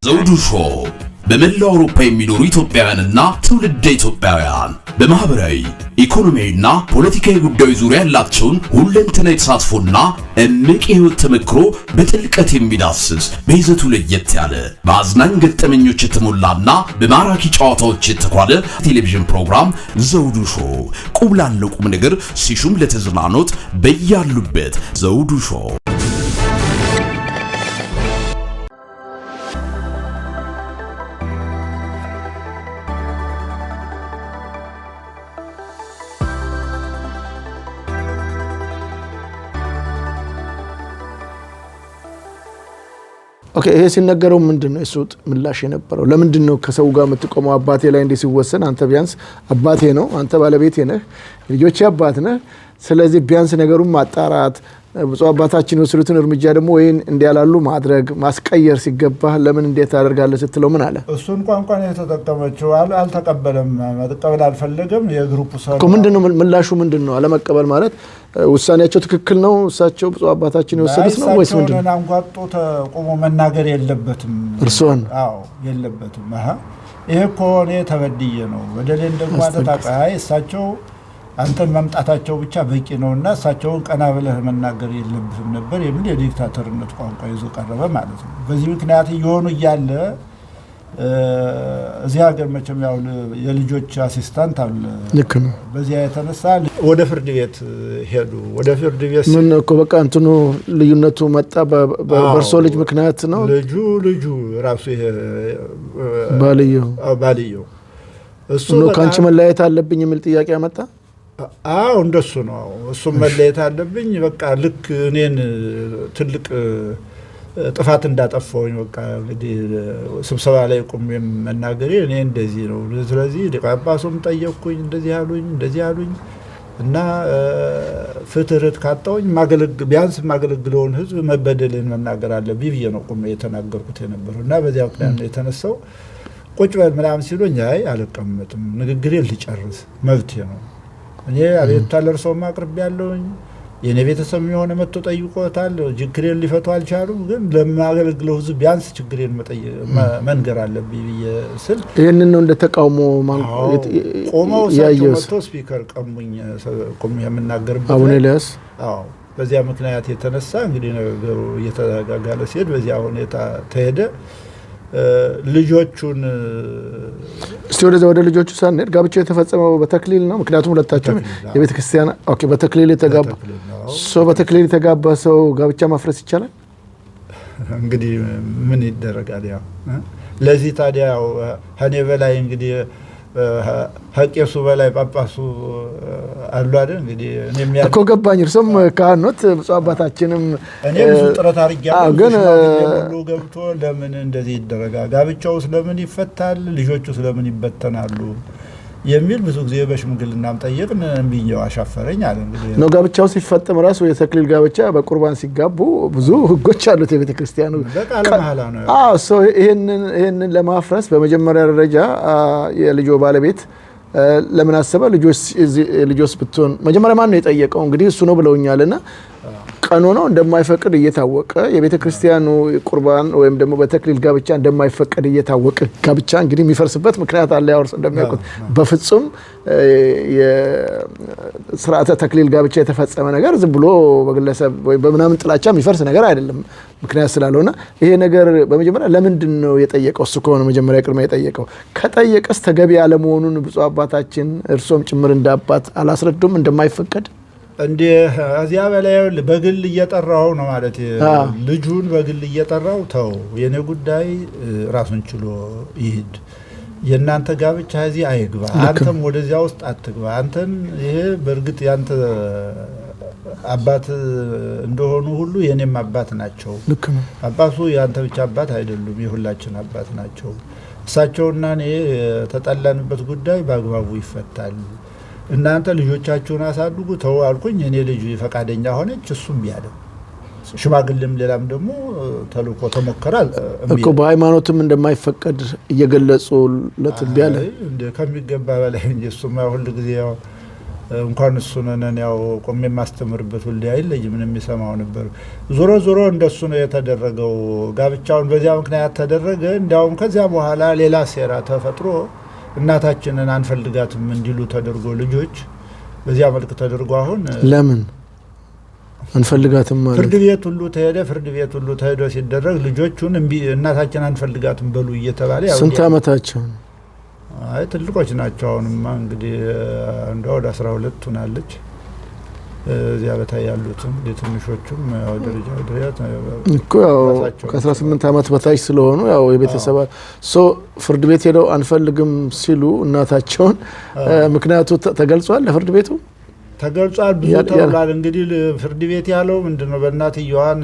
ዘውዱ ሾው በመላው አውሮፓ የሚኖሩ ኢትዮጵያውያንና ትውልደ ኢትዮጵያውያን በማህበራዊ ኢኮኖሚያዊና ፖለቲካዊ ጉዳዮች ዙሪያ ያላቸውን ሁለንተናዊ ተሳትፎና እምቅ የህይወት ተመክሮ በጥልቀት የሚዳስስ በይዘቱ ለየት ያለ በአዝናኝ ገጠመኞች የተሞላና በማራኪ ጨዋታዎች የተኳለ ቴሌቪዥን ፕሮግራም ዘውዱ ሾው ቁም ላለው ቁም ነገር ሲሹም ለተዝናኖት በያሉበት ዘውዱ ሾው። ኦኬ ይሄ ሲነገረው ምንድነው እሱት ምላሽ የነበረው? ለምንድነው ከሰው ጋር የምትቆመው? አባቴ ላይ እንደ ሲወሰን አንተ ቢያንስ አባቴ ነው፣ አንተ ባለቤቴ ነህ፣ ልጆቼ አባት ነህ። ስለዚህ ቢያንስ ነገሩን ማጣራት ብፁዕ አባታችን የወሰዱትን እርምጃ ደግሞ ወይን እንዲያላሉ ማድረግ ማስቀየር ሲገባ ለምን እንዴት ታደርጋለህ ስትለው ምን አለ? እሱን ቋንቋ ነው የተጠቀመችው። አልተቀበለም፣ መቀበል አልፈለገም። የግሩፕ ሰው ምንድነው ምላሹ? ምንድነው አለመቀበል ማለት? ውሳኔያቸው ትክክል ነው እሳቸው ብፁዕ አባታችን የወሰዱት ነው ወይስ ምንድነው? እሳቸውን አንጓጦ ተቆሞ መናገር የለበትም። እርሶን አዎ የለበትም። ይሄ እኮ እኔ ተበድዬ ነው ወደሌን ደግሞ አጣጣይ እሳቸው አንተን መምጣታቸው ብቻ በቂ ነውና እሳቸውን ቀና ብለህ መናገር የለብህም ነበር የሚል የዲክታተርነት ቋንቋ ይዞ ቀረበ ማለት ነው። በዚህ ምክንያት እየሆኑ እያለ እዚህ ሀገር መቼም ያው የልጆች አሲስታንት አለ። ልክ ነው። በዚያ የተነሳ ወደ ፍርድ ቤት ሄዱ። ወደ ፍርድ ቤት ምን እኮ በቃ እንትኑ ልዩነቱ መጣ በእርሶ ልጅ ምክንያት ነው። ልጁ ራሱ ይሄ ባልየው እሱ ነው ካንቺ መለያየት አለብኝ የሚል ጥያቄ ያመጣ። እንደሱ ነው። እሱም መለየት አለብኝ በቃ ልክ እኔን ትልቅ ጥፋት እንዳጠፋውኝ በቃ እንግዲህ ስብሰባ ላይ ቆሜ መናገሬ እኔ እንደዚህ ነው። ስለዚህ ጳጳሱም ጠየቅኩኝ፣ እንደዚህ አሉኝ እና ፍትህት ካጣውኝ ቢያንስ ማገለግለውን ህዝብ መበደልን መናገር አለብኝ ብዬ ነው ቆሜ የተናገርኩት የነበረው እና በዚያ ምክንያት ነው የተነሳው። ቁጭ በል ምናምን ሲሉኝ አይ አልቀመጥም፣ ንግግሬን ልጨርስ መብቴ ነው። እኔ አቤቱታ ለእርሶ ማቅረብ ያለውኝ የኔ ቤተሰብ የሆነ መጥቶ ጠይቆታል። ችግሬን ሊፈቱ አልቻሉም፣ ግን ለማገለግለው ህዝብ ቢያንስ ችግሬን መንገር አለብኝ ብዬ ስል ይሄንን ነው እንደ ተቃውሞ ቆመው እሳቸው መጥቶ ስፒከር ቀሙኝ። ቆሜ የምናገርበት አቡነ ኤልያስ በዚያ ምክንያት የተነሳ እንግዲህ ነገሩ እየተጋጋለ ሲሄድ በዚያ ሁኔታ ተሄደ። ልጆቹን እስቲ ወደ ልጆቹ ሳንሄድ ጋብቻው የተፈጸመው በተክሊል ነው። ምክንያቱም ሁለታቸው የቤተ ክርስቲያን በተክሊል የተጋባ በተክሊል የተጋባ ሰው ጋብቻ ማፍረስ ይቻላል? እንግዲህ ምን ይደረጋል? ያው ለዚህ ታዲያ እኔ በላይ እንግዲህ ሀቄሱ በላይ ጳጳሱ አሉ አይደል? እንግዲህ እኔም እኮ ገባኝ። እርሶም ካህኖት ብፁዕ አባታችንም እኔ ብዙ ጥረት አድርጌያለሁ። ግን ሁሉ ገብቶ ለምን እንደዚህ ይደረጋል? ጋብቻው ስለምን ይፈታል? ልጆቹ ስለምን ይበተናሉ? የሚል ብዙ ጊዜ በሽምግልናም ጠየቅን። እንብየው አሻፈረኝ አለ። እንግዲህ ነው ጋብቻው ሲፈጠም ራሱ የተክሊል ጋብቻ በቁርባን ሲጋቡ ብዙ ህጎች አሉት የቤተ ክርስቲያኑ። በቃለ መሐላ ነው። ይሄንን ለማፍረስ በመጀመሪያ ደረጃ የልጆ ባለቤት ለምን አሰበ? ልጆስ ብትሆን መጀመሪያ ማን ነው የጠየቀው? እንግዲህ እሱ ነው ብለውኛልና ቀኑ ነው እንደማይፈቅድ እየታወቀ የቤተ ክርስቲያኑ ቁርባን ወይም ደግሞ በተክሊል ጋብቻ እንደማይፈቅድ እየታወቀ ጋብቻ እንግዲህ የሚፈርስበት ምክንያት አለ። ያወርስ እንደሚያውቁት በፍጹም የሥርዓተ ተክሊል ጋብቻ የተፈጸመ ነገር ዝም ብሎ በግለሰብ ወይ በምናምን ጥላቻ የሚፈርስ ነገር አይደለም ምክንያት ስላልሆነ ይሄ ነገር በመጀመሪያ ለምንድን ነው የጠየቀው? እሱ ከሆነ መጀመሪያ ቅድሚያ የጠየቀው ከጠየቀስ ተገቢ ያለመሆኑን ብፁዕ አባታችን እርሶም ጭምር እንዳባት አላስረዱም እንደማይፈቀድ? እንዴ እዚያ በላይ በግል እየጠራው ነው ማለት ልጁን በግል እየጠራው ተው የኔ ጉዳይ ራሱን ችሎ ይሄድ፣ የናንተ ጋብቻ እዚህ አይግባ፣ አንተም ወደዚያ ውስጥ አትግባ። አንተን ይሄ በእርግጥ ያንተ አባት እንደሆኑ ሁሉ የኔም አባት ናቸው። አባቱ ያንተ ብቻ አባት አይደሉም፣ የሁላችን አባት ናቸው። እሳቸውና እኔ ተጣላንበት ጉዳይ በአግባቡ ይፈታል። እናንተ ልጆቻችሁን አሳድጉ ተው አልኩኝ። እኔ ልጅ ፈቃደኛ ሆነች፣ እሱም ያለ ሽማግሌም ሌላም ደግሞ ተልኮ ተሞከራል እኮ በሃይማኖትም እንደማይፈቀድ እየገለጹ ለትቢያለ እንደ ከሚገባ በላይ እንጂ እሱማ ሁሉ ጊዜ ያው እንኳን እሱ ነን ያው ቆሜ ማስተምርበት ሁሉ አይለይ ምንም የሚሰማው ነበር። ዞሮ ዞሮ እንደሱ ነው የተደረገው። ጋብቻውን በዚያ ምክንያት ተደረገ። እንዲያውም ከዚያ በኋላ ሌላ ሴራ ተፈጥሮ እናታችንን አንፈልጋትም እንዲሉ ተደርጎ ልጆች በዚያ መልክ ተደርጎ አሁን ለምን አንፈልጋትም ማለት ፍርድ ቤት ሁሉ ተሄዶ ሲደረግ ልጆቹን እናታችን አንፈልጋትም በሉ እየተባለ ያው ስንት አመታቸው? አይ ትልቆች ናቸው። አሁንማ እንግዲህ እንደው ወደ 12 ሆናለች። እዚያ በታይ ያሉት እንግዲህ ትንሾቹም ያው ደረጃ እኮ ያው ከ18 አመት በታች ስለሆኑ ያው የቤተሰብ ፍርድ ቤት ሄደው አንፈልግም ሲሉ እናታቸውን ምክንያቱ ተገልጿል። ለፍርድ ቤቱ ተገልጿል። ብዙ ተብሏል። እንግዲህ ፍርድ ቤት ያለው ምንድነው በእናትየዋን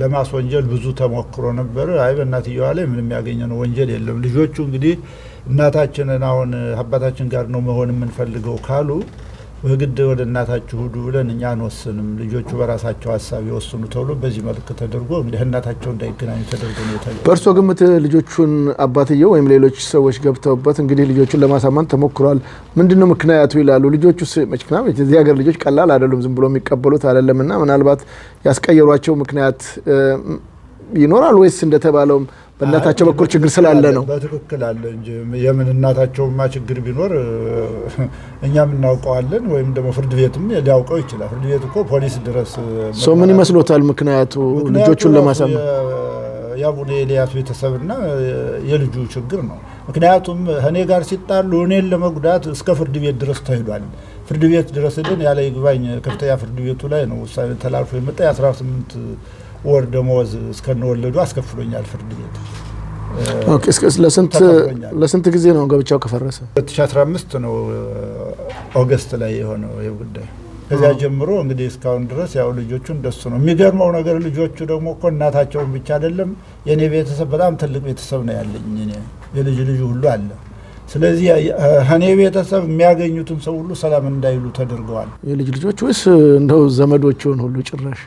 ለማስወንጀል ብዙ ተሞክሮ ነበር። አይ በእናትየዋ ላይ ምንም ያገኘነው ወንጀል የለም። ልጆቹ እንግዲህ እናታችንን አሁን አባታችን ጋር ነው መሆን የምንፈልገው ካሉ በግድ ወደ እናታችሁ ሂዱ ብለን እኛ አንወስንም፣ ልጆቹ በራሳቸው ሀሳብ ይወስኑ ተብሎ በዚህ መልክ ተደርጎ እንግዲህ እናታቸው እንዳይገናኙ ተደርጎ ነው የተደረገው። በእርሶ ግምት ልጆቹን አባትየው ወይም ሌሎች ሰዎች ገብተውበት እንግዲህ ልጆቹን ለማሳመን ተሞክሯል፣ ምንድነው ምክንያቱ ይላሉ? ልጆቹ መችክና እዚህ ሀገር ልጆች ቀላል አይደሉም፣ ዝም ብሎ የሚቀበሉት አይደለምና ምናልባት ያስቀየሯቸው ምክንያት ይኖራል ወይስ እንደተባለው በእናታቸው በኩል ችግር ስላለ ነው? በትክክል አለ እንጂ የምን እናታቸውማ ችግር ቢኖር እኛም እናውቀዋለን፣ ወይም ደግሞ ፍርድ ቤትም ሊያውቀው ይችላል። ፍርድ ቤት እኮ ፖሊስ ድረስ ሰው ምን ይመስሎታል ምክንያቱ ልጆቹን ለማሳመን? የአቡነ ኤልያስ ቤተሰብና የልጁ ችግር ነው። ምክንያቱም እኔ ጋር ሲጣሉ እኔን ለመጉዳት እስከ ፍርድ ቤት ድረስ ተሄዷል። ፍርድ ቤት ድረስ ግን ያለ ይግባኝ ከፍተኛ ፍርድ ቤቱ ላይ ነው ውሳኔ ተላልፎ የመጣ 18 ወር ደሞዝ እስከነወለዱ አስከፍሎኛል ፍርድ ቤት። ኦኬ ለስንት ጊዜ ነው ጋብቻው ከፈረሰ? 2015 ነው ኦገስት ላይ የሆነው ጉዳይ። ከዚያ ጀምሮ እንግዲህ እስካሁን ድረስ ያው ልጆቹ እንደሱ ነው። የሚገርመው ነገር ልጆቹ ደግሞ እኮ እናታቸውን ብቻ አይደለም የኔ ቤተሰብ በጣም ትልቅ ቤተሰብ ነው ያለኝ። እኔ የልጅ ሁሉ አለ። ስለዚህ እኔ ቤተሰብ የሚያገኙትን ሰው ሁሉ ሰላም እንዳይሉ ተደርገዋል። የልጅ ልጆች ወይስ እንደው ዘመዶቹን ሁሉ ጭራሽ?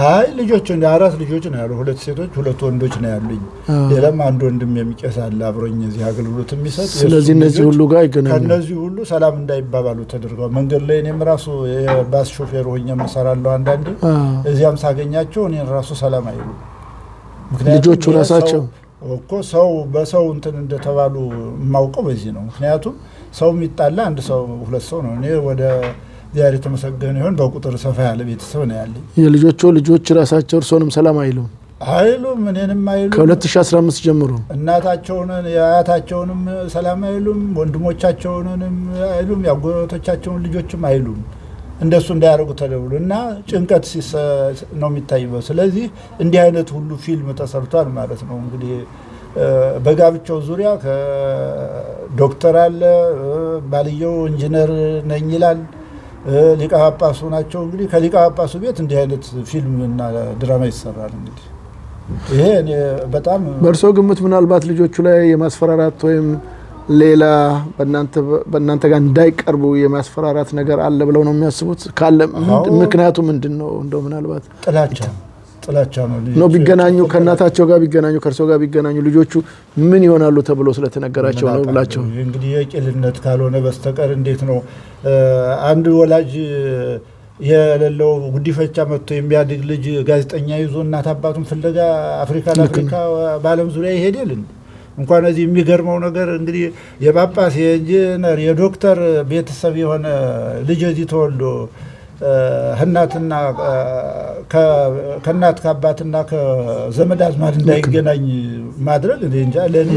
አይ ልጆች 4 ልጆች ነው ያሉ፣ 2 ሴቶች 2 ወንዶች ነው ያሉኝ። ሌላም አንድ ወንድም የሚቀስ አለ አብሮኝ እዚህ አገልግሎት የሚሰጥ። ስለዚህ እነዚህ ሁሉ ጋር ይገናኙ። ከነዚህ ሁሉ ሰላም እንዳይባባሉ ተደርገዋል። መንገድ ላይ እኔም ራሱ የባስ ሾፌር ሆኜ እሰራለሁ። አንዳንዴ እዚያም ሳገኛቸው እኔን ራሱ ሰላም አይሉ። ልጆቹ ራሳቸው እኮ ሰው በሰው እንትን እንደተባሉ የማውቀው በዚህ ነው። ምክንያቱም ሰው የሚጣላ አንድ ሰው 2 ሰው ነው። እኔ ወደ ዛሬ ተመሰገነ ይሁን በቁጥር ሰፋ ያለ ቤተሰብ ነው ያለኝ። የልጆቹ ልጆች ራሳቸው እርሶንም ሰላም አይሉም? እኔንም አይሉም። ከ2015 ጀምሮ እናታቸውን የአያታቸውንም ሰላም አይሉም፣ ወንድሞቻቸውንም አይሉም፣ ያጎቶቻቸውን ልጆችም አይሉም። እንደሱ እንዳያደርጉ ተደብሎ እና ጭንቀት ነው የሚታየው። ስለዚህ እንዲህ አይነት ሁሉ ፊልም ተሰርቷል ማለት ነው። እንግዲህ በጋብቻው ዙሪያ ከዶክተር አለ፣ ባልየው ኢንጂነር ነኝ ይላል፣ ሊቀ ጳጳሱ ናቸው። እንግዲህ ከሊቀ ጳጳሱ ቤት እንዲህ አይነት ፊልም እና ድራማ ይሰራል። እንግዲህ ይሄ እኔ በጣም በእርሶ ግምት ምናልባት ልጆቹ ላይ የማስፈራራት ወይም ሌላ በእናንተ ጋር እንዳይቀርቡ የማስፈራራት ነገር አለ ብለው ነው የሚያስቡት? ካለ ምክንያቱ ምንድን ነው? እንደው ምናልባት ጥላቻ ነው ቢገናኙ ከእናታቸው ጋር ቢገናኙ ከእርሶ ጋር ቢገናኙ ልጆቹ ምን ይሆናሉ ተብሎ ስለተነገራቸው ነው ብላቸው። እንግዲህ የቂልነት ካልሆነ በስተቀር እንዴት ነው አንድ ወላጅ የሌለው ጉዲፈቻ መጥቶ የሚያድግ ልጅ ጋዜጠኛ ይዞ እናት አባቱን ፍለጋ አፍሪካ ለአፍሪካ በዓለም ዙሪያ ይሄዳል? እንኳን እዚህ የሚገርመው ነገር እንግዲህ የጳጳስ የኢንጂነር የዶክተር ቤተሰብ የሆነ ልጅ እዚህ ተወልዶ እናትና ከእናት ከአባትና ከዘመድ አዝማድ እንዳይገናኝ ማድረግ እንጃ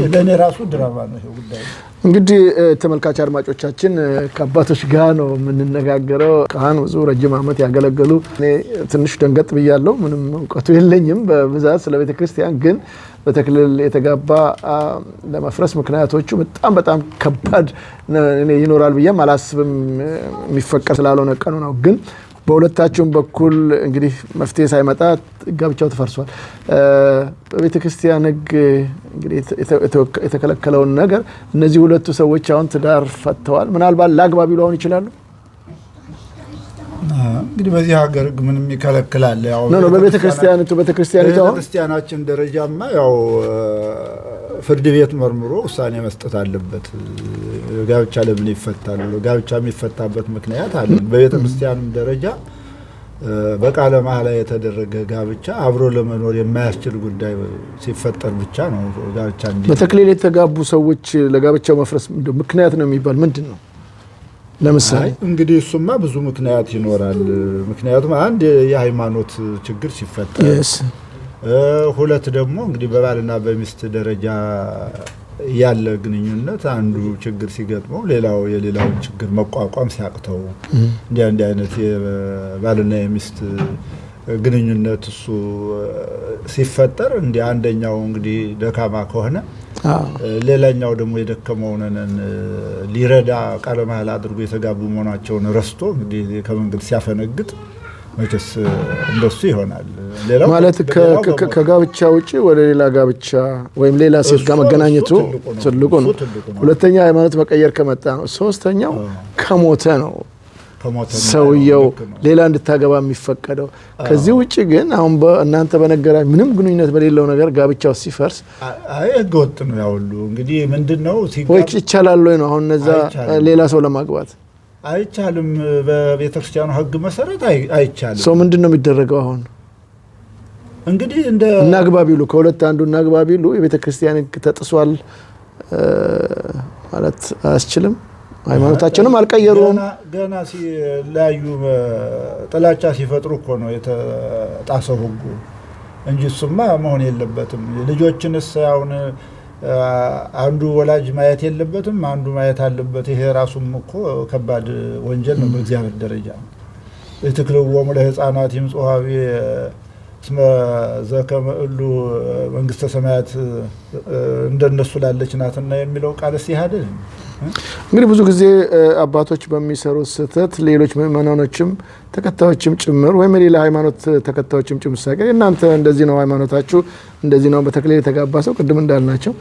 ለእኔ ራሱ ድራማ ነው ይሄ ጉዳይ። እንግዲህ ተመልካች አድማጮቻችን ከአባቶች ጋር ነው የምንነጋገረው። ካህን ብዙ ረጅም ዓመት ያገለገሉ። እኔ ትንሽ ደንገጥ ብያለሁ። ምንም እውቀቱ የለኝም በብዛት ስለ ቤተ ክርስቲያን፣ ግን በተክሊል የተጋባ ለመፍረስ ምክንያቶቹ በጣም ከባድ ይኖራል ብዬም አላስብም። የሚፈቀድ ስላልሆነ ቀኑ ነው። ግን በሁለታችሁም በኩል እንግዲህ መፍትሄ ሳይመጣ ጋብቻው ተፈርሷል። በቤተ ክርስቲያን ሕግ እንግዲህ የተከለከለውን ነገር እነዚህ ሁለቱ ሰዎች አሁን ትዳር ፈተዋል። ምናልባት ለአግባብ ሊሆኑ ይችላሉ። እንግዲህ በዚህ ሀገር ሕግ ምንም ይከለክላል? ያው በቤተ ክርስቲያናችን ደረጃማ ያው ፍርድ ቤት መርምሮ ውሳኔ መስጠት አለበት። ጋብቻ ለምን ይፈታል? ጋብቻ የሚፈታበት ምክንያት አለ። በቤተ ክርስቲያንም ደረጃ በቃለ መሐላ የተደረገ ጋብቻ አብሮ ለመኖር የማያስችል ጉዳይ ሲፈጠር ብቻ ነው ጋብቻ እንዲ በተክሊል የተጋቡ ሰዎች ለጋብቻው መፍረስ ምክንያት ነው የሚባል ምንድን ነው? ለምሳሌ እንግዲህ እሱማ ብዙ ምክንያት ይኖራል። ምክንያቱም አንድ የሃይማኖት ችግር ሲፈጠር፣ ሁለት ደግሞ እንግዲህ በባልና በሚስት ደረጃ ያለ ግንኙነት አንዱ ችግር ሲገጥመው ሌላው የሌላውን ችግር መቋቋም ሲያቅተው እንዲህ አይነት የባልና የሚስት ግንኙነት እሱ ሲፈጠር እንደ አንደኛው እንግዲህ ደካማ ከሆነ ሌላኛው ደግሞ የደከመውን ሊረዳ ቃለ መሐላ አድርጎ የተጋቡ መሆናቸውን ረስቶ እንግዲህ ከመንገድ ሲያፈነግጥ መቼስ እንደሱ ይሆናል። ሌላው ማለት ከጋብቻ ውጪ ወደ ሌላ ጋብቻ ወይም ሌላ ሴት ጋር መገናኘቱ ትልቁ ነው። ሁለተኛ ሃይማኖት መቀየር ከመጣ ነው። ሶስተኛው ከሞተ ነው ሰውየው ሌላ እንድታገባ የሚፈቀደው። ከዚህ ውጪ ግን አሁን እናንተ በነገራችሁ ምንም ግንኙነት በሌለው ነገር ጋብቻው ሲፈርስ ህገወጥ ነው። ያው ሁሉ እንግዲህ ምንድነው ወይ ይቻላል ወይ ነው አሁን እነዛ ሌላ ሰው ለማግባት አይቻልም። በቤተክርስቲያኑ ህግ መሰረት አይቻልም። ሰው ምንድነው የሚደረገው? አሁን እንግዲህ እንደ እናግባ ቢሉ ከሁለት አንዱ እናግባ ቢሉ የቤተክርስቲያን ህግ ተጥሷል ማለት አያስችልም። ሃይማኖታችንም አልቀየሩም። ገና ሲላዩ ጥላቻ ሲፈጥሩ እኮ ነው የተጣሰው ህጉ እንጂ እሱማ መሆን የለበትም። ልጆችንስ አሁን አንዱ ወላጅ ማየት የለበትም፣ አንዱ ማየት አለበት። ይሄ ራሱም እኮ ከባድ ወንጀል ነው በእግዚአብሔር ደረጃ። ለትክልወሙ ለህፃናት ይምጽዋቢ እስመ ዘከመ እሉ መንግስተ ሰማያት እንደነሱ ላለች ናትና የሚለው ቃል ሲያደል እንግዲህ ብዙ ጊዜ አባቶች በሚሰሩት ስህተት ሌሎች ምእመናኖችም ተከታዮችም ጭምር ወይም ሌላ ሃይማኖት ተከታዮችም ጭምር ሳይቀር እናንተ እንደዚህ ነው ሃይማኖታችሁ እንደዚህ ነው በተክሊል የተጋባ ሰው ቅድም እንዳልናቸው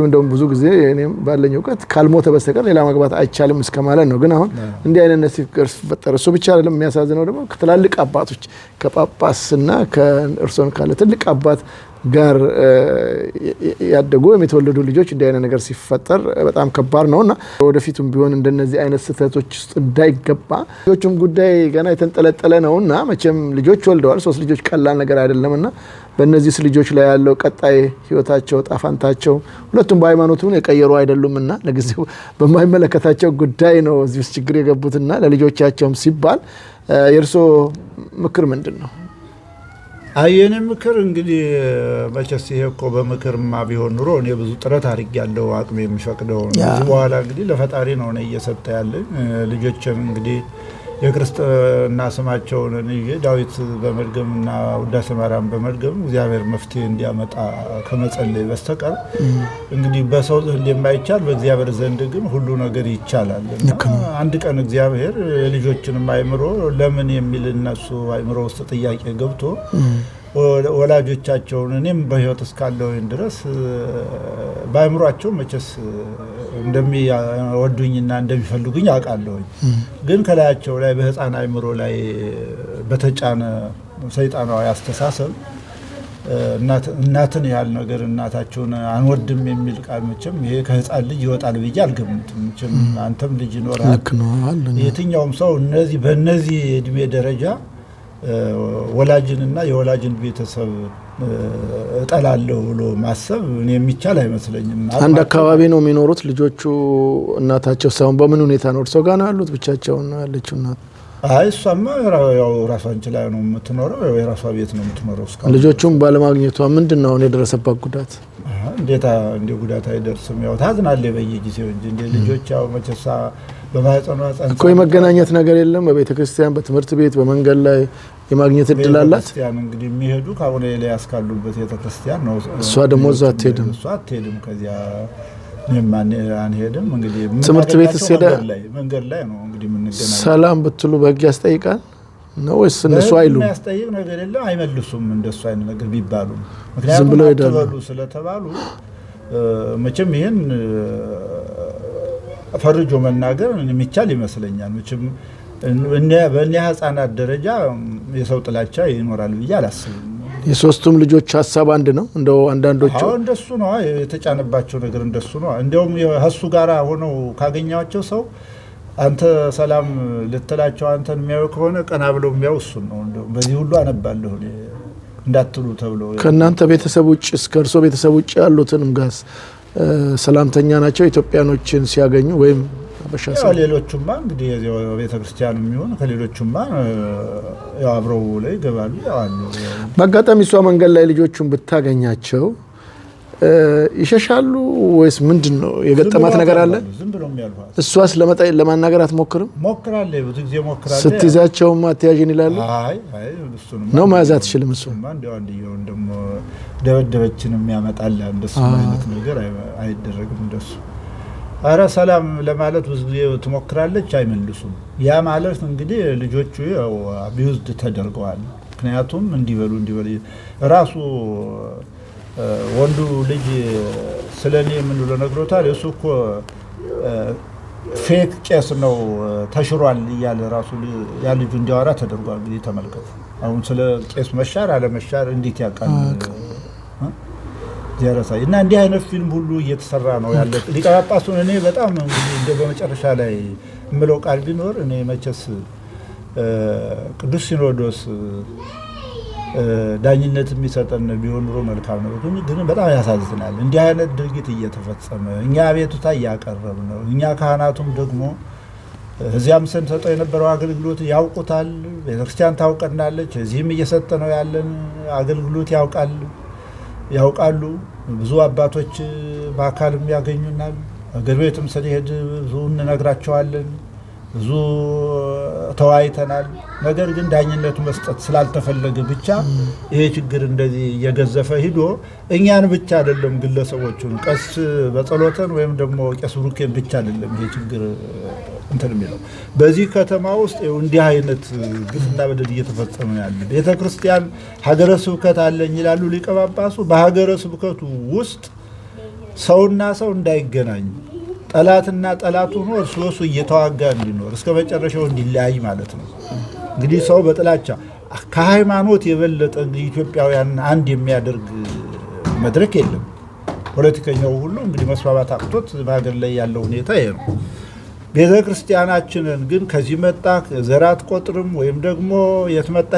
እንደውም ብዙ ጊዜ እኔም ባለኝ እውቀት ካልሞተ በስተቀር ሌላ ማግባት አይቻልም እስከማለት ነው። ግን አሁን እንዲህ አይነት ነሲብ ቅርስ ፈጠረ። እሱ ብቻ አይደለም፣ የሚያሳዝነው ደግሞ ከትላልቅ አባቶች ከጳጳስና ከእርሶን ካለ ትልቅ አባት ጋር ያደጉ የተወለዱ ልጆች እንዲህ አይነት ነገር ሲፈጠር በጣም ከባድ ነውና ወደፊቱም ቢሆን እንደነዚህ አይነት ስህተቶች ውስጥ እንዳይገባ ልጆችም ጉዳይ ገና የተንጠለጠለ ነውና መቼም ልጆች ወልደዋል። 3 ልጆች ቀላል ነገር አይደለምና በእነዚህ ልጆች ላይ ያለው ቀጣይ ህይወታቸው ጣፋንታቸው ሁለቱም በሃይማኖቱን የቀየሩ አይደሉምና ለጊዜው በማይመለከታቸው ጉዳይ ነው እዚህ ውስጥ ችግር የገቡትና ለልጆቻቸውም ሲባል የእርሶ ምክር ምንድነው? አየኔ ምክር እንግዲህ መቼስ ይሄ እኮ በምክርማ ቢሆን ኑሮ እኔ ብዙ ጥረት አድርጌያለሁ አቅሜ የሚፈቅደው ነው። ከዚህ በኋላ እንግዲህ ለፈጣሪ ነው እየሰጠ ያለኝ። ልጆችም እንግዲህ የክርስትና ስማቸውን እንጂ ዳዊት በመድገምና ውዳሴ ማርያም በመድገም እግዚአብሔር መፍትሄ እንዲያመጣ ከመጸለይ በስተቀር እንግዲህ በሰው ዘንድ የማይቻል በእግዚአብሔር ዘንድ ግን ሁሉ ነገር ይቻላል። አንድ ቀን እግዚአብሔር ልጆችንም አይምሮ ለምን የሚል እነሱ አይምሮ ውስጥ ጥያቄ ገብቶ ወላጆቻቸውን እኔም በህይወት እስካለሁ ድረስ ባይምሯቸው መቼስ እንደሚወዱኝና እንደሚፈልጉኝ አውቃለሁ። ግን ከላያቸው ላይ በህፃን አይምሮ ላይ በተጫነ ሰይጣናዊ አስተሳሰብ እናትን ያህል ነገር እናታቸውን አንወድም የሚል ቃል መቼም ይሄ ከህፃን ልጅ ይወጣል ብዬ አልገምትም። መቼም አንተም ልጅ ይኖራል። የትኛውም ሰው በእነዚህ እድሜ ደረጃ ወላጅንና የወላጅን ቤተሰብ እጠላለሁ ብሎ ማሰብ እኔ የሚቻል አይመስለኝም። አንድ አካባቢ ነው የሚኖሩት ልጆቹ። እናታቸው ሳይሆን በምን ሁኔታ ነው እርሶ ጋር ነው ያሉት? ብቻቸውን ነው ያለችው እናት? አይ እሷማ ያው ራሷን ችላ ነው የምትኖረው፣ የራሷ ቤት ነው የምትኖረው። ልጆቹም ባለማግኘቷ ምንድነው አሁን የደረሰባት ጉዳት? እንዴ ጉዳት አይደርስም። ያው ታዝናለች በየጊዜው እንጂ እንደ ልጆች ያው መቼሳ በማህፀኗ ጸንሳ እኮ የመገናኘት ነገር የለም። በቤተ ክርስቲያን፣ በትምህርት ቤት፣ በመንገድ ላይ የማግኘት እድል አላት። ክርስቲያን እንግዲህ የሚሄዱ ከአቡነ ኤልያስ ካሉበት ቤተ ክርስቲያን ነው። እሷ ደግሞ እዛ አትሄድም። እሷ አትሄድም። ከዚያ ማን አንሄድም። እንግዲህ ትምህርት ቤት ሲሄድ መንገድ ላይ ነው እንግዲህ የምንገናኘው። ሰላም ብትሉ በህግ ያስጠይቃል ነው ወይስ እነሱ አይሉም? የሚያስጠይቅ ነገር የለም፣ አይመልሱም። እንደሱ አይነት ነገር ቢባሉ ምክንያቱም አትበሉ ስለተባሉ መቼም ይሄን ፈርጆ መናገር የሚቻል ይመስለኛል። መቼም በእኛ ህፃናት ደረጃ የሰው ጥላቻ ይኖራል ብዬ አላስብም። የሶስቱም ልጆች ሀሳብ አንድ ነው እንደው አንዳንዶቹ እንደሱ ነው የተጫነባቸው ነገር እንደሱ ነው እንደውም የሱ ጋራ ሆነው ካገኛቸው ሰው አንተ ሰላም ልትላቸው አንተን የሚያዩ ከሆነ ቀና ብለው የሚያዩ እሱ ነው እንደው በዚህ ሁሉ አነባለሁ እንዳትሉ ተብሎ ከናንተ ቤተሰብ ውጭ እስከ እርሶ ቤተሰብ ውጭ ያሉትንም ጋስ ሰላምተኛ ናቸው ኢትዮጵያኖችን ሲያገኙ ወይም አበሻ ሌሎቹማ እንግዲህ የዚያው ቤተክርስቲያን የሚሆን ከሌሎቹማ ያው አብረው ላይ ይገባሉ ያሉ በአጋጣሚ እሷ መንገድ ላይ ልጆቹን ብታገኛቸው ይሸሻሉ ወይስ ምንድነው የገጠማት ነገር አለ? ዝም ብለው የሚያልፋሉ። እሷስ ለማናገር አትሞክርም? ሞክራለሁ ብዙ ጊዜ ሞክራለሁ። ስትይዛቸውም አትያዥን ይላሉ? አይ እሱንም ነው መያዝ አትችልም። እሱማ እንደው አንዲየው ደሞ ደበደበችንም ያመጣል እንደሱ አይነት ነገር አይደረግም እንደሱ። አረ ሰላም ለማለት ብዙ ጊዜ ትሞክራለች አይመልሱም። ያ ማለት እንግዲህ ልጆቹ ያው አቢዩዝድ ተደርገዋል። ምክንያቱም እንዲበሉ ራሱ ወንዱ ልጅ ስለኔ ምን ብሎ ነግሮታል? እሱ እኮ ፌክ ቄስ ነው ተሽሯል እያለ ራሱ ያ ልጁ እንዲያወራ ተደርጓል። እንግዲህ ተመልከቱ። አሁን ስለ ቄስ መሻር አለመሻር እንዴት ያውቃል? ጀረሳይ እና እንዲህ አይነት ፊልም ሁሉ እየተሰራ ነው ያለው። ሊቀ ጳጳሱን እኔ በጣም እንግዲህ እንደ በመጨረሻ ላይ ምለው ቃል ቢኖር እኔ መቼስ ቅዱስ ሲኖዶስ ዳኝነት የሚሰጠን ቢሆን ኑሮ መልካም ነው። ግን በጣም ያሳዝናል። እንዲህ አይነት ድርጊት እየተፈጸመ እኛ ቤቱታ እያቀረብ ነው። እኛ ካህናቱም ደግሞ እዚያም ስንሰጠው የነበረው አገልግሎት ያውቁታል። ቤተክርስቲያን ታውቀናለች። እዚህም እየሰጠ ነው ያለን አገልግሎት ያውቃሉ። ብዙ አባቶች በአካልም ያገኙናል። አገር ቤትም ስንሄድ ብዙ እንነግራቸዋለን። ብዙ ተወያይተናል። ነገር ግን ዳኝነቱ መስጠት ስላልተፈለገ ብቻ ይሄ ችግር እንደዚህ እየገዘፈ ሂዶ እኛን ብቻ አይደለም ግለሰቦቹን ቀስ በጸሎተን ወይም ደግሞ ቄስ ብሩኬን ብቻ አይደለም ይሄ ችግር እንትን የሚለው በዚህ ከተማ ውስጥ እንዲህ አይነት ግፍና በደል እየተፈጸመ ያለ ቤተክርስቲያን ሀገረ ስብከት አለኝ ይላሉ ሊቀ ጳጳሱ። በሀገረ ስብከቱ ውስጥ ሰውና ሰው እንዳይገናኝ ጠላትና ጠላቱ ሆኖ እርሱ እየተዋጋ እንዲኖር እስከ መጨረሻው እንዲለያይ ማለት ነው። እንግዲህ ሰው በጥላቻ ከሃይማኖት የበለጠ ኢትዮጵያውያን አንድ የሚያደርግ መድረክ የለም። ፖለቲከኛው ሁሉ እንግዲህ መስማማት አቅቶት በሀገር ላይ ያለው ሁኔታ ይሄ ነው። ቤተክርስቲያናችንን ግን ከዚህ መጣ ዘራት ቆጥርም ወይም ደግሞ የት መጣ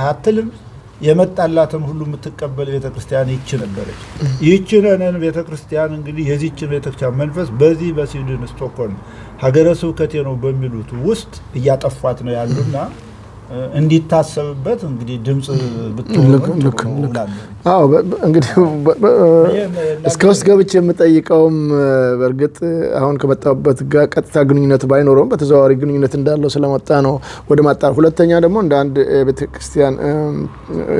አትልም። የመጣላትን ሁሉ የምትቀበል ቤተክርስቲያን ይች ነበረች። ይችነን ቤተክርስቲያን እንግዲህ የዚችን ቤተክርስቲያን መንፈስ በዚህ በስዊድን ስቶክሆልም ሀገረ ስብከቴ ነው በሚሉት ውስጥ እያጠፏት ነው ያሉና እንዲታሰብበት እንግዲህ ድምጽ ብትሆኑ አዎ እንግዲህ እስከ ውስጥ ገብቼ የምጠይቀውም በእርግጥ አሁን ከመጣበት ጋር ቀጥታ ግንኙነት ባይኖረውም በተዘዋዋሪ ግንኙነት እንዳለው ስለመጣ ነው ወደ ማጣር። ሁለተኛ ደግሞ እንደ አንድ ቤተክርስቲያን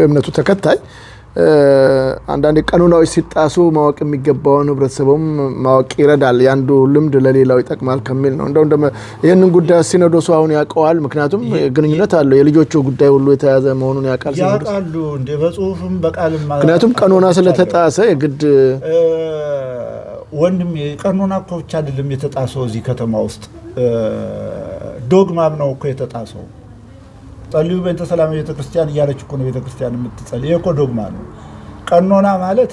እምነቱ ተከታይ አንዳንድ ቀኖናዎች ሲጣሱ ማወቅ የሚገባውን ህብረተሰቡም ማወቅ ይረዳል። ያንዱ ልምድ ለሌላው ይጠቅማል ከሚል ነው። እንደው ይሄንን ጉዳይ ሲኖዶሱ አሁን ያውቀዋል። ምክንያቱም ግንኙነት አለው የልጆቹ ጉዳይ ሁሉ የተያዘ መሆኑን ያውቃል ሲኖዶሱ ያውቃሉ እንደ በጽሁፍም በቃልም ምክንያቱም ቀኖና ስለተጣሰ የግድ ወንድም ቀኖና እኮ ብቻ አይደለም የተጣሰው እዚህ ከተማ ውስጥ ዶግማም ነው እኮ የተጣሰው። ጸልዩ በእንተ ሰላም ቤተክርስቲያን እያለች እኮ ነው ቤተክርስቲያን የምትጸልይ እኮ ዶግማ ነው። ቀኖና ማለት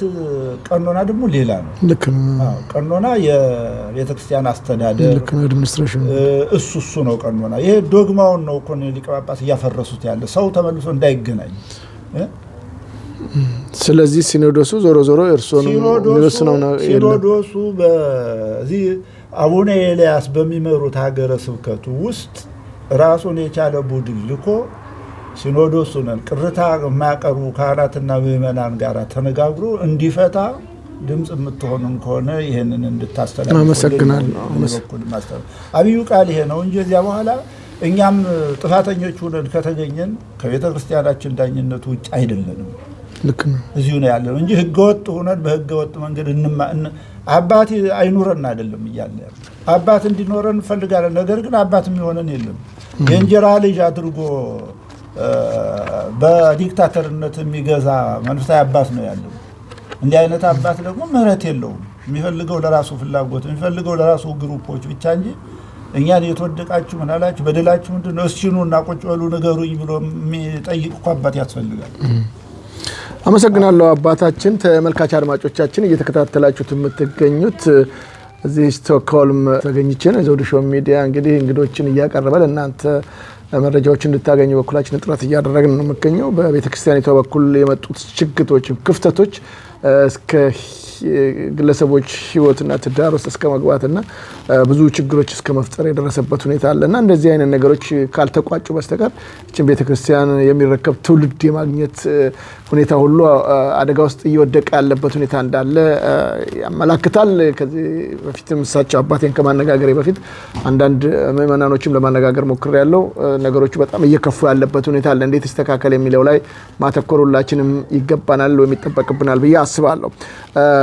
ቀኖና ደግሞ ሌላ ነው። ልክ ነው። ቀኖና የቤተክርስቲያን አስተዳደር ልክ ነው። አድሚኒስትሬሽን እሱ ነው ቀኖና። ይሄ ዶግማውን ነው እኮ ሊቀ ጳጳስ እያፈረሱት ያለ ሰው ተመልሶ እንዳይገናኝ። ስለዚህ ሲኖዶሱ ዞሮ እርሶን የሚወስነው ነው። ሲኖዶሱ በዚህ አቡነ ኤልያስ በሚመሩት ሀገረ ስብከቱ ውስጥ ራሱን የቻለ ቡድን ልኮ ሲኖዶሱን ቅርታ የማያቀርቡ ካህናትና ምዕመናን ጋር ተነጋግሮ እንዲፈታ ድምጽ የምትሆኑን ከሆነ ይሄንን እንድታስተላልፉ አመሰግናለሁ። አብዩ ቃል ይሄ ነው እንጂ እዚያ በኋላ እኛም ጥፋተኞች ሆነን ከተገኘን ከቤተ ክርስቲያናችን ዳኝነቱ ውጭ አይደለንም። ልክ ነው። እዚሁ ነው ያለው እንጂ ህገወጥ ሆነን በህገወጥ መንገድ አባት አይኑረን አይደለም እያለ አባት እንዲኖረን እንፈልጋለን። ነገር ግን አባት የሚሆነን የለም። የእንጀራ ልጅ አድርጎ በዲክታተርነት የሚገዛ መንፈሳዊ አባት ነው ያለው። እንዲህ አይነት አባት ደግሞ ምህረት የለውም። የሚፈልገው ለራሱ ፍላጎት፣ የሚፈልገው ለራሱ ግሩፖች ብቻ እንጂ እኛን የተወደቃችሁ ምን አላችሁ በደላችሁ ምንድነው እስኪ ኑና ቁጭ በሉ ንገሩኝ ብሎ የሚጠይቅ እኮ አባት ያስፈልጋል። አመሰግናለሁ አባታችን። ተመልካች አድማጮቻችን እየተከታተላችሁት የምትገኙት እዚህ ስቶክሆልም ተገኝቼ ነው። ዘውዱ ሾው ሚዲያ እንግዲህ እንግዶችን እያቀረበ ለእናንተ መረጃዎችን እንድታገኙ በኩላችን ጥረት እያደረግን ነው የምንገኘው። በቤተክርስቲያኒቷ በኩል የመጡት ችግቶች፣ ክፍተቶች እስከ ግለሰቦች ህይወትና ትዳር ውስጥ እስከ መግባትና ብዙ ችግሮች እስከ መፍጠር የደረሰበት ሁኔታ አለና እንደዚህ አይነት ነገሮች ካልተቋጩ በስተቀር እቺን ቤተክርስቲያን የሚረከብ ትውልድ የማግኘት ሁኔታ ሁሉ አደጋ ውስጥ እየወደቀ ያለበት ሁኔታ እንዳለ ያመላክታል። ከዚህ በፊትም እሳቸው አባቴን ከማነጋገሬ በፊት አንዳንድ ምዕመናኖችም ለማነጋገር ሞክሬያለሁ። ነገሮቹ በጣም እየከፉ ያለበት ሁኔታ አለ። እንዴት ይስተካከል የሚለው ላይ ማተኮር ሁላችንም ይገባናል ወይም ይጠበቅብናል ብዬ አስባለሁ።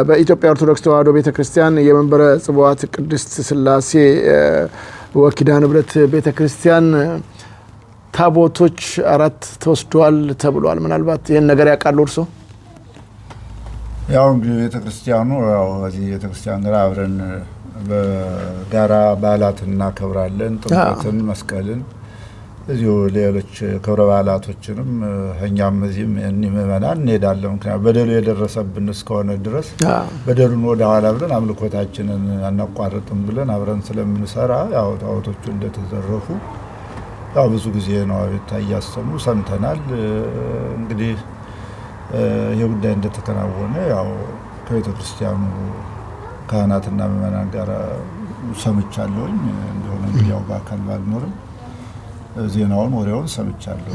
በኢትዮጵያ ኦርቶዶክስ ተዋሕዶ ቤተክርስቲያን የመንበረ ጽባዖት ቅድስት ሥላሴ ወኪዳነ ምሕረት ቤተክርስቲያን ታቦቶች 4 ተወስደዋል ተብሏል። ምናልባት ይህን ነገር ያውቃሉ እርሶ? ያው እንግዲህ ቤተክርስቲያኑ ያው እዚህ ቤተክርስቲያን ጋር አብረን በጋራ በዓላትን እናከብራለን። ጥምቀትን፣ መስቀልን እዚሁ ሌሎች ክብረ በዓላቶችንም እኛም እዚህም ምእመናን እንሄዳለን። ምክንያቱም በደሉ የደረሰብን እስከሆነ ድረስ በደሉን ወደ ኋላ ብለን አምልኮታችንን አናቋርጥም ብለን አብረን ስለምንሰራ ያው ታቦቶቹ እንደተዘረፉ ያው ብዙ ጊዜ ነው አቤቱታ እያሰሙ ሰምተናል። እንግዲህ ይህ ጉዳይ እንደተከናወነ ያው ከቤተክርስቲያኑ ካህናትና ምእመናን ጋር ሰምቻለሁኝ። እንደሆነ ያው በአካል ባልኖርም ዜናውን ወሬውን ሰምቻለሁ።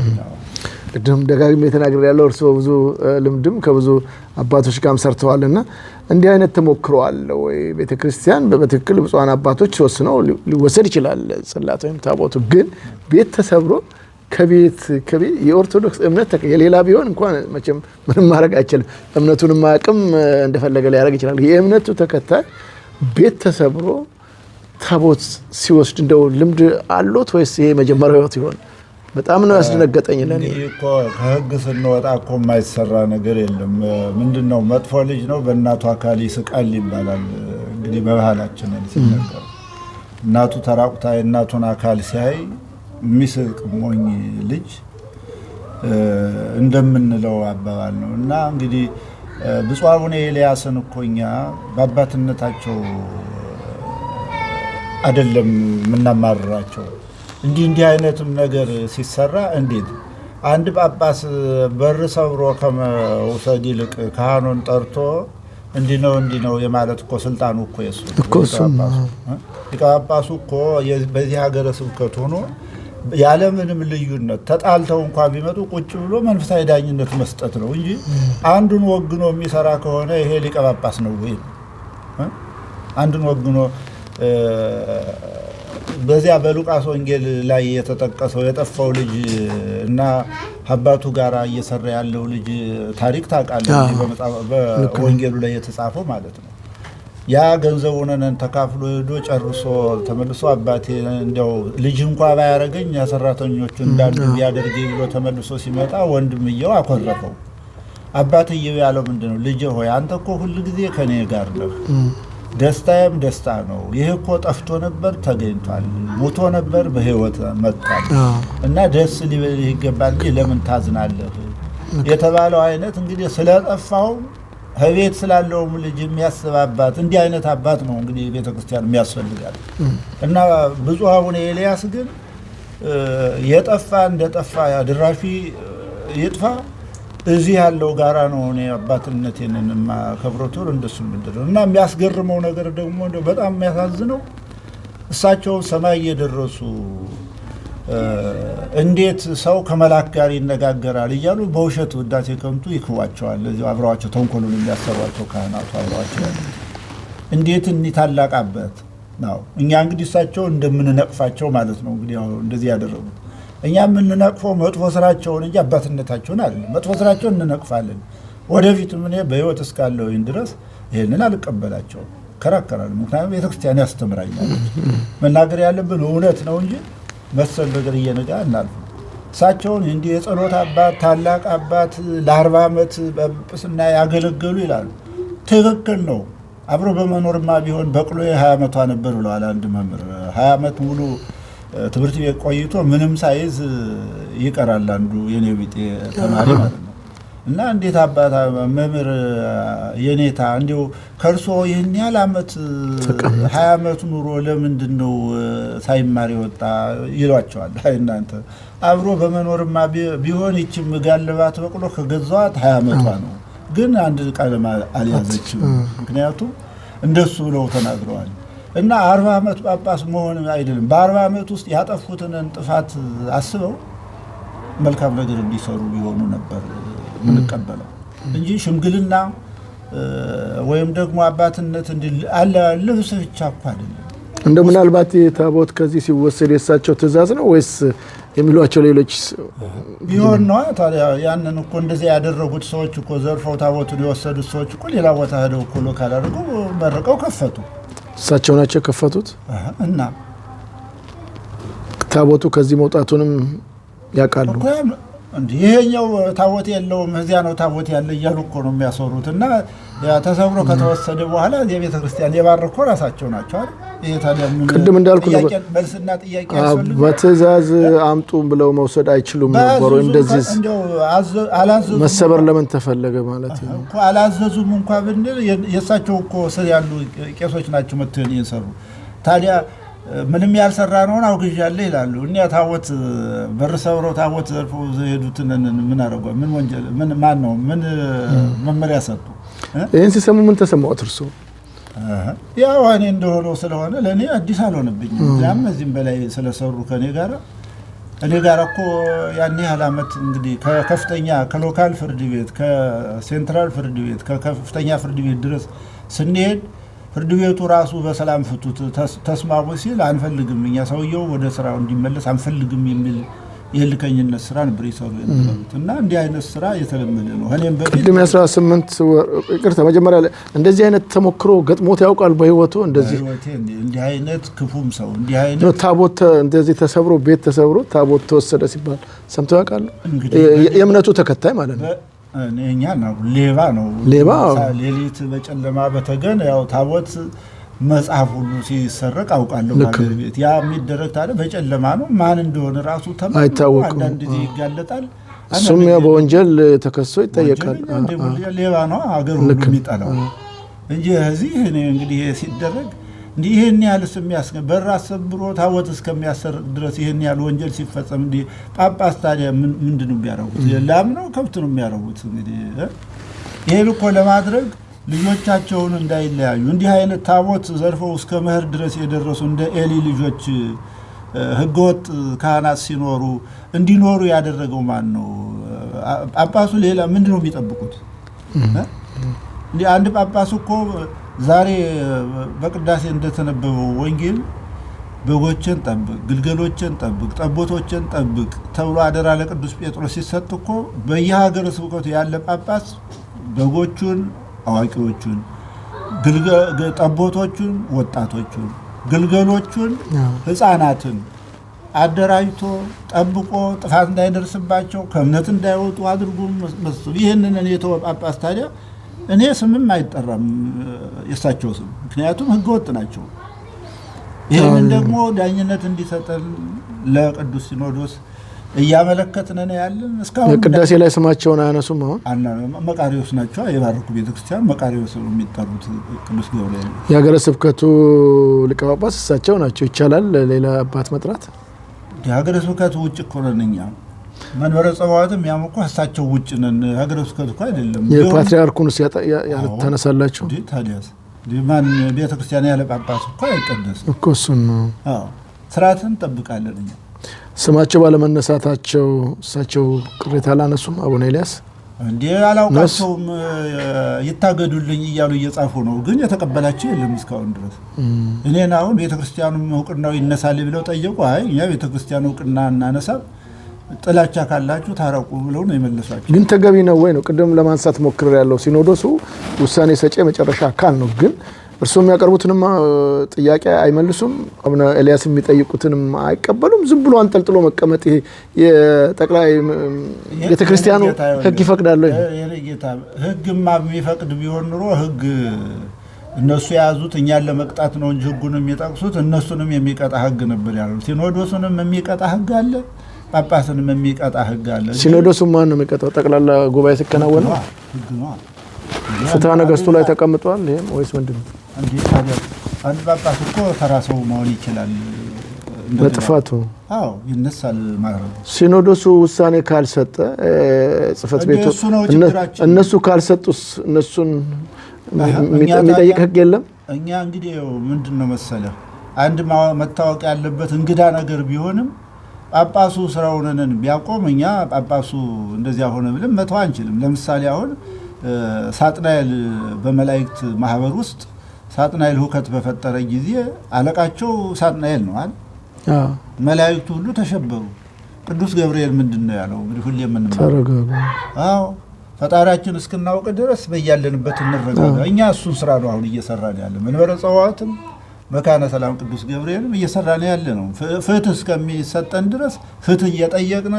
ቅድም ደጋግሜ ተናግሬ ያለው እርስዎ ብዙ ልምድም ከብዙ አባቶች ጋርም ሰርተዋልና እንዲህ አይነት ተሞክሮ አለ ወይ? ቤተክርስቲያን በትክክል ብፁዓን አባቶች ወስነው ሊወሰድ ይችላል ጽላት ወይም ታቦቱ፣ ግን ቤት ተሰብሮ ከቤት የኦርቶዶክስ እምነት የሌላ ቢሆን እንኳን መቼም ምንም ማድረግ አይችልም። እምነቱንም አቅም እንደፈለገ ሊያደርግ ይችላል። የእምነቱ ተከታይ ቤት ተሰብሮ ታቦት ሲወስድ እንደው ልምድ አሎት ወይስ ይሄ መጀመሪያው ይሆን? በጣም ነው ያስደነገጠኝ። ለኔ እኮ ከህግ ስንወጣ እኮ የማይሰራ ነገር የለም። ምንድነው መጥፎ ልጅ ነው በእናቱ አካል ይስቃል ይባላል። እንግዲህ በባህላችን ሲነገር እናቱ ተራቁታ የእናቱን አካል ሲያይ የሚስቅ ሞኝ ልጅ እንደምንለው አባባል ነው። እና እንግዲህ ብፁዕ አቡነ ኤልያስን እኮ እኛ በአባትነታቸው አይደለም ምናማርራቸው። እንዲህ አይነትም ነገር ሲሰራ እንዴት አንድ ጳጳስ በር ሰብሮ ከመውሰድ ይልቅ ካህኑን ጠርቶ እንዲህ ነው የማለት እኮ ስልጣኑ እኮ የሱ ሊቀ ጳጳሱ እኮ በዚህ ሀገረ ስብከት ሆኖ ያለ ምንም ልዩነት ተጣልተው እንኳን ቢመጡ ቁጭ ብሎ መንፈሳዊ ዳኝነት መስጠት ነው እንጂ አንዱን ወግኖ የሚሰራ ከሆነ ይሄ ሊቀ ጳጳስ ነው ወይ? አንዱን ወግኖ በዚያ በሉቃስ ወንጌል ላይ የተጠቀሰው የጠፋው ልጅ እና አባቱ ጋር እየሰራ ያለው ልጅ ታሪክ ታውቃለህ? በወንጌሉ ላይ የተጻፈው ማለት ነው። ያ ገንዘቡን ተካፍሎ ሄዶ ጨርሶ ተመልሶ አባቴ እንደው ልጅ እንኳን ባያረገኝ ያሰራተኞቹ እንዳንዱ ቢያደርግ ብሎ ተመልሶ ሲመጣ ወንድምየው አኮረፈው። አባትየው ያለው ምንድነው? ልጄ ሆይ አንተ እኮ ሁሉ ጊዜ ከኔ ጋር ነህ፣ ደስታዬም ደስታ ነው። ይሄ እኮ ጠፍቶ ነበር ተገኝቷል፣ ሞቶ ነበር በህይወት መጥቷል እና ደስ ሊበልህ ይገባል እንጂ ለምን ታዝናለህ የተባለው አይነት እንግዲህ ስለጠፋው ህቤት ስላለውም ልጅ የሚያስብ አባት እንዲህ አይነት አባት ነው እንግዲህ ቤተክርስቲያን የሚያስፈልጋል። እና ብፁዕ አቡነ ኤልያስ ግን የጠፋ እንደጠፋ ድራፊ ይጥፋ እዚህ ያለው ጋራ ነው እኔ አባትነቴንና ከብሮቶር እንደሱ ምንድነው። እና የሚያስገርመው ነገር ደግሞ በጣም የሚያሳዝነው እሳቸው ሰማይ የደረሱ እንዴት ሰው ከመላክ ጋር ይነጋገራል እያሉ በውሸት ውዳሴ ከንቱ ይክዋቸዋል። እዚህ አብረዋቸው ተንኮሉን የሚያሰሯቸው ካህናቱ አብረዋቸው እንዴት እኒ ታላቅ አባት ነው። እኛ እንግዲህ እሳቸው እንደምንነቅፋቸው ማለት ነው እንግዲህ እንደዚህ ያደረጉት። እኛ የምንነቅፈው መጥፎ ስራቸውን እንጂ አባትነታቸውን አይደለም። መጥፎ ስራቸውን እንነቅፋለን። ወደፊትም እኔ በህይወት እስካለሁኝ ድረስ ይሄንን አልቀበላቸውም፣ ከራከራለሁ። ምክንያቱም ቤተክርስቲያን ያስተምራኛለች። መናገር ያለብን እውነት ነው እንጂ መሰል ነገር እየነጋ እናልፍ። እሳቸውን እንዲህ የጸሎት አባት ታላቅ አባት ለ40 ዓመት በጵጵስና ያገለገሉ ይላሉ። ትክክል ነው። አብሮ በመኖርማ ቢሆን በቅሎ 20 ዓመቷ ነበር ብለዋል አንድ መምህር። 20 ዓመት ሙሉ ትምህርት ቤት ቆይቶ ምንም ሳይዝ ይቀራል አንዱ የኔ ቢጤ ተማሪ ማለት ነው። እና እንዴት አባታ መምህር የኔታ እንዲው ከርሶ ይህን ያህል ዓመት 20 ዓመት ኑሮ ለምንድነው ሳይማር ይወጣ ይሏቸዋል። አይ እናንተ አብሮ በመኖርማ ቢሆን ይችም ጋልባት በቅሎ ከገዛዋት 20 ዓመቷ ነው፣ ግን አንድ ቃል አልያዘችም። ምክንያቱም እንደሱ ብለው ተናግረዋል። እና 40 ዓመት ጳጳስ መሆን አይደለም በ40 ዓመት ውስጥ ያጠፉትን ጥፋት አስበው መልካም ነገር እንዲሰሩ ቢሆኑ ነበር ምንቀበለው እንጂ ሽምግልና ወይም ደግሞ አባትነት አለ ልብስ ብቻ እኮ አይደለም። እንደ ምናልባት ታቦት ከዚህ ሲወሰድ የሳቸው ትእዛዝ ነው ወይስ የሚሏቸው ሌሎች ቢሆን ነው? ታዲያ ያንን እኮ እንደዚህ ያደረጉት ሰዎች እኮ ዘርፈው ታቦቱን የወሰዱት ሰዎች እኮ ሌላ ቦታ ሄደው እኮ ሎካል አድርገው መርቀው ከፈቱ። እሳቸው ናቸው ከፈቱት። እና ታቦቱ ከዚህ መውጣቱንም ያውቃሉ። ይሄኛው ታቦት የለውም እዚያ ነው ታቦት ያለ እያሉ እኮ ነው የሚያሰሩት። እና ተሰብሮ ከተወሰደ በኋላ የቤተ ክርስቲያን የባረኮ ራሳቸው ናቸው አይደል? ይሄ ታዲያ ምን ቅድም እንዳልኩ ነው መልስና ጥያቄ ያስፈልጋል። በትእዛዝ አምጡ ብለው መውሰድ አይችሉም ነበር። እንደዚህ አላዘዙም። መሰበር ለምን ተፈለገ ማለት ነው እኮ አላዘዙም እንኳን ብንል የእሳቸው እኮ ስር ያሉ ቄሶች ናቸው መተን የሰሩ። ታዲያ ምንም ያልሰራ ነውን አውግዣለሁ ይላሉ። እኛ ታቦት በር ሰብረው ታቦት ዘርፈው ሄዱትን ምን አደረጉ? ምን ወንጀል ምን ማን ነው ምን መመሪያ ሰጡ? ይሄን ሲሰሙ ምን ተሰማዎት እርሶ? ያው እኔ እንደሆነው ስለሆነ ለኔ አዲስ አልሆነብኝም። ያም እዚህም በላይ ስለሰሩ ከኔ ጋር እኮ ያን ያህል ዓመት እንግዲህ ከከፍተኛ ከሎካል ፍርድ ቤት ከሴንትራል ፍርድ ቤት ከከፍተኛ ፍርድ ቤት ድረስ ስንሄድ ፍርድ ቤቱ ራሱ በሰላም ፍቱት ተስማሙ ሲል አንፈልግም እኛ ሰውየው ወደ ስራው እንዲመለስ አንፈልግም የሚል የልከኝነት ስራ ነበር ይሰሩ የነበሩት። እና እንዲህ አይነት ስራ የተለመደ ነው። እኔም በፊት 18 ይቅርታ መጀመሪያ እንደዚህ አይነት ተሞክሮ ገጥሞት ያውቃል በህይወቱ? እንዲህ አይነት ክፉም ሰው እንዲህ አይነት ታቦት እንደዚህ ተሰብሮ ቤት ተሰብሮ ታቦት ተወሰደ ሲባል ሰምተው ያውቃሉ? የእምነቱ ተከታይ ማለት ነው። እኛ ነው ሌባ ሌሊት በጨለማ በተገን ያው ታቦት መጽሐፍ ሁሉ ሲሰረቅ አውቃለሁ ባገር ቤት ያ የሚደረግ ታዲያ በጨለማ ነው። ማን እንደሆነ ራሱ አይታወቅም። አንዳንድ ጊዜ ይጋለጣል። እሱም በወንጀል ተከሶ ይጠየቃል። ሌባ ነው አገር ሁሉ የሚጠላው እንጂ እዚህ እኔ እንግዲህ ሲደረግ እንዲህ ይሄን ያህልስ የሚያስገበር አሰብሮ ታቦት እስከሚያሰርቅ ድረስ ይሄን ያህል ወንጀል ሲፈጸም እንዲህ ጳጳስ ታዲያ ምንድነው የሚያደርጉት? ላም ነው ከብት ነው የሚያደርጉት? እንግዲህ ይሄን እኮ ለማድረግ ልጆቻቸውን እንዳይለያዩ እንዲህ አይነት ታቦት ዘርፈው እስከ መህር ድረስ የደረሱ እንደ ኤሊ ልጆች ህገወጥ ካህናት ሲኖሩ እንዲኖሩ ያደረገው ማን ነው? ጳጳሱ ሌላ ምንድነው የሚጠብቁት? እንዲህ አንድ ጳጳስ እኮ ዛሬ በቅዳሴ እንደተነበበው ወንጌል በጎችን ጠብቅ፣ ግልገሎችን ጠብቅ፣ ጠቦቶችን ጠብቅ ተብሎ አደራ ለቅዱስ ጴጥሮስ ሲሰጥ እኮ በየሀገረ ስብከቱ ያለ ጳጳስ በጎቹን አዋቂዎቹን፣ ጠቦቶቹን ወጣቶቹን፣ ግልገሎቹን ህፃናትን አደራጅቶ ጠብቆ ጥፋት እንዳይደርስባቸው ከእምነት እንዳይወጡ አድርጎ መስሎ ይህንን እኔ የተወ ጳጳስ ታዲያ እኔ ስምም አይጠራም የሳቸው ስም፣ ምክንያቱም ህገወጥ ናቸው። ይህንን ደግሞ ዳኝነት እንዲሰጠን ለቅዱስ ሲኖዶስ እያመለከትን ነው ያለን። እስካሁን ቅዳሴ ላይ ስማቸውን አያነሱም። አሁን መቃሪዎስ ናቸው የባረኩ ቤተክርስቲያን መቃሪዎስ ነው የሚጠሩት። ቅዱስ ገብርኤል የሀገረ ስብከቱ ሊቀ ጳጳስ እሳቸው ናቸው። ይቻላል ሌላ አባት መጥራት? የሀገረ ስብከቱ ውጭ እኮ ነን እኛ። መንበረ ጸባዖትም ያም እኮ እሳቸው ውጭ ነን። ሀገረ ስብከቱ እኮ አይደለም። የፓትርያርኩን ታነሳላችሁ? ታዲያስ ማን ቤተክርስቲያን ያለ ጳጳስ እኮ አይቀደስም እኮ። እሱን ነው ስርዓትን እንጠብቃለን እኛ። ስማቸው ባለመነሳታቸው እሳቸው ቅሬታ አላነሱም? አቡነ ኤልያስ እንዴ አላውቃቸውም ይታገዱልኝ እያሉ እየጻፉ ነው፣ ግን የተቀበላቸው የለም እስካሁን ድረስ። እኔን አሁን ቤተክርስቲያኑ እውቅናው ይነሳል ብለው ጠየቁ። አይ እኛ ቤተክርስቲያኑ እውቅና እናነሳም፣ ጥላቻ ካላችሁ ታረቁ ብለው ነው የመለሷቸው። ግን ተገቢ ነው ወይ ነው? ቅድም ለማንሳት ሞክር ያለው ሲኖዶሱ ውሳኔ ሰጪ መጨረሻ አካል ነው። ግን እርስዎ የሚያቀርቡትንም ጥያቄ አይመልሱም፣ አቡነ ኤልያስ የሚጠይቁትንም አይቀበሉም። ዝም ብሎ አንጠልጥሎ መቀመጥ ይሄ የጠቅላይ ቤተክርስቲያኑ ህግ ይፈቅዳል ወይ? ህግማ የሚፈቅድ ቢሆን ኑሮ ህግ እነሱ የያዙት እኛን ለመቅጣት ነው እንጂ ህጉን የሚጠቅሱት እነሱንም የሚቀጣ ህግ ነበር ያሉት። ሲኖዶሱንም የሚቀጣ ህግ አለ፣ ጳጳስንም የሚቀጣ ህግ አለ። ሲኖዶሱ ማን ነው የሚቀጣው? ጠቅላላ ጉባኤ ሲከናወን ህግ ነው። ፍትሐ ነገሥቱ ላይ ተቀምጧል ይሄም ወይስ ምንድነው? እንዴ ታዲያ አንድ ጳጳስ እኮ ተራ ሰው መሆን ይችላል በጥፋቱ። አዎ ይነሳል ማለት ነው። ሲኖዶሱ ውሳኔ ካልሰጠ ጽሕፈት ቤቱ እነሱ ካልሰጡስ እነሱን የሚጠይቅ ህግ የለም። እኛ እንግዲህ ምንድነው መሰለህ አንድ መታወቅ ያለበት እንግዳ ነገር ቢሆንም ጳጳሱ ስራውንን ቢያቆም እኛ ጳጳሱ እንደዚያ ሆነ ብለን መተው አንችልም። ለምሳሌ አሁን ሳጥናኤል በመላእክት ማህበር ውስጥ ሳጥናኤል ሁከት በፈጠረ ጊዜ አለቃቸው ሳጥናኤል ነው አይደል? መላእክቱ ሁሉ ተሸበሩ። ቅዱስ ገብርኤል ምንድነው ያለው? እንግዲህ ሁሌ ተረጋጉ። አዎ ፈጣሪያችን እስክናውቅ ድረስ በያለንበት እንረጋጋ። እኛ እሱን ስራ ነው አሁን እየሰራን ያለ። መንበረ ጸዋዕትም መካነ ሰላም ቅዱስ ገብርኤልም እየሰራን ያለ ነው። ፍትህ እስከሚሰጠን ድረስ ፍትህ እየጠየቅን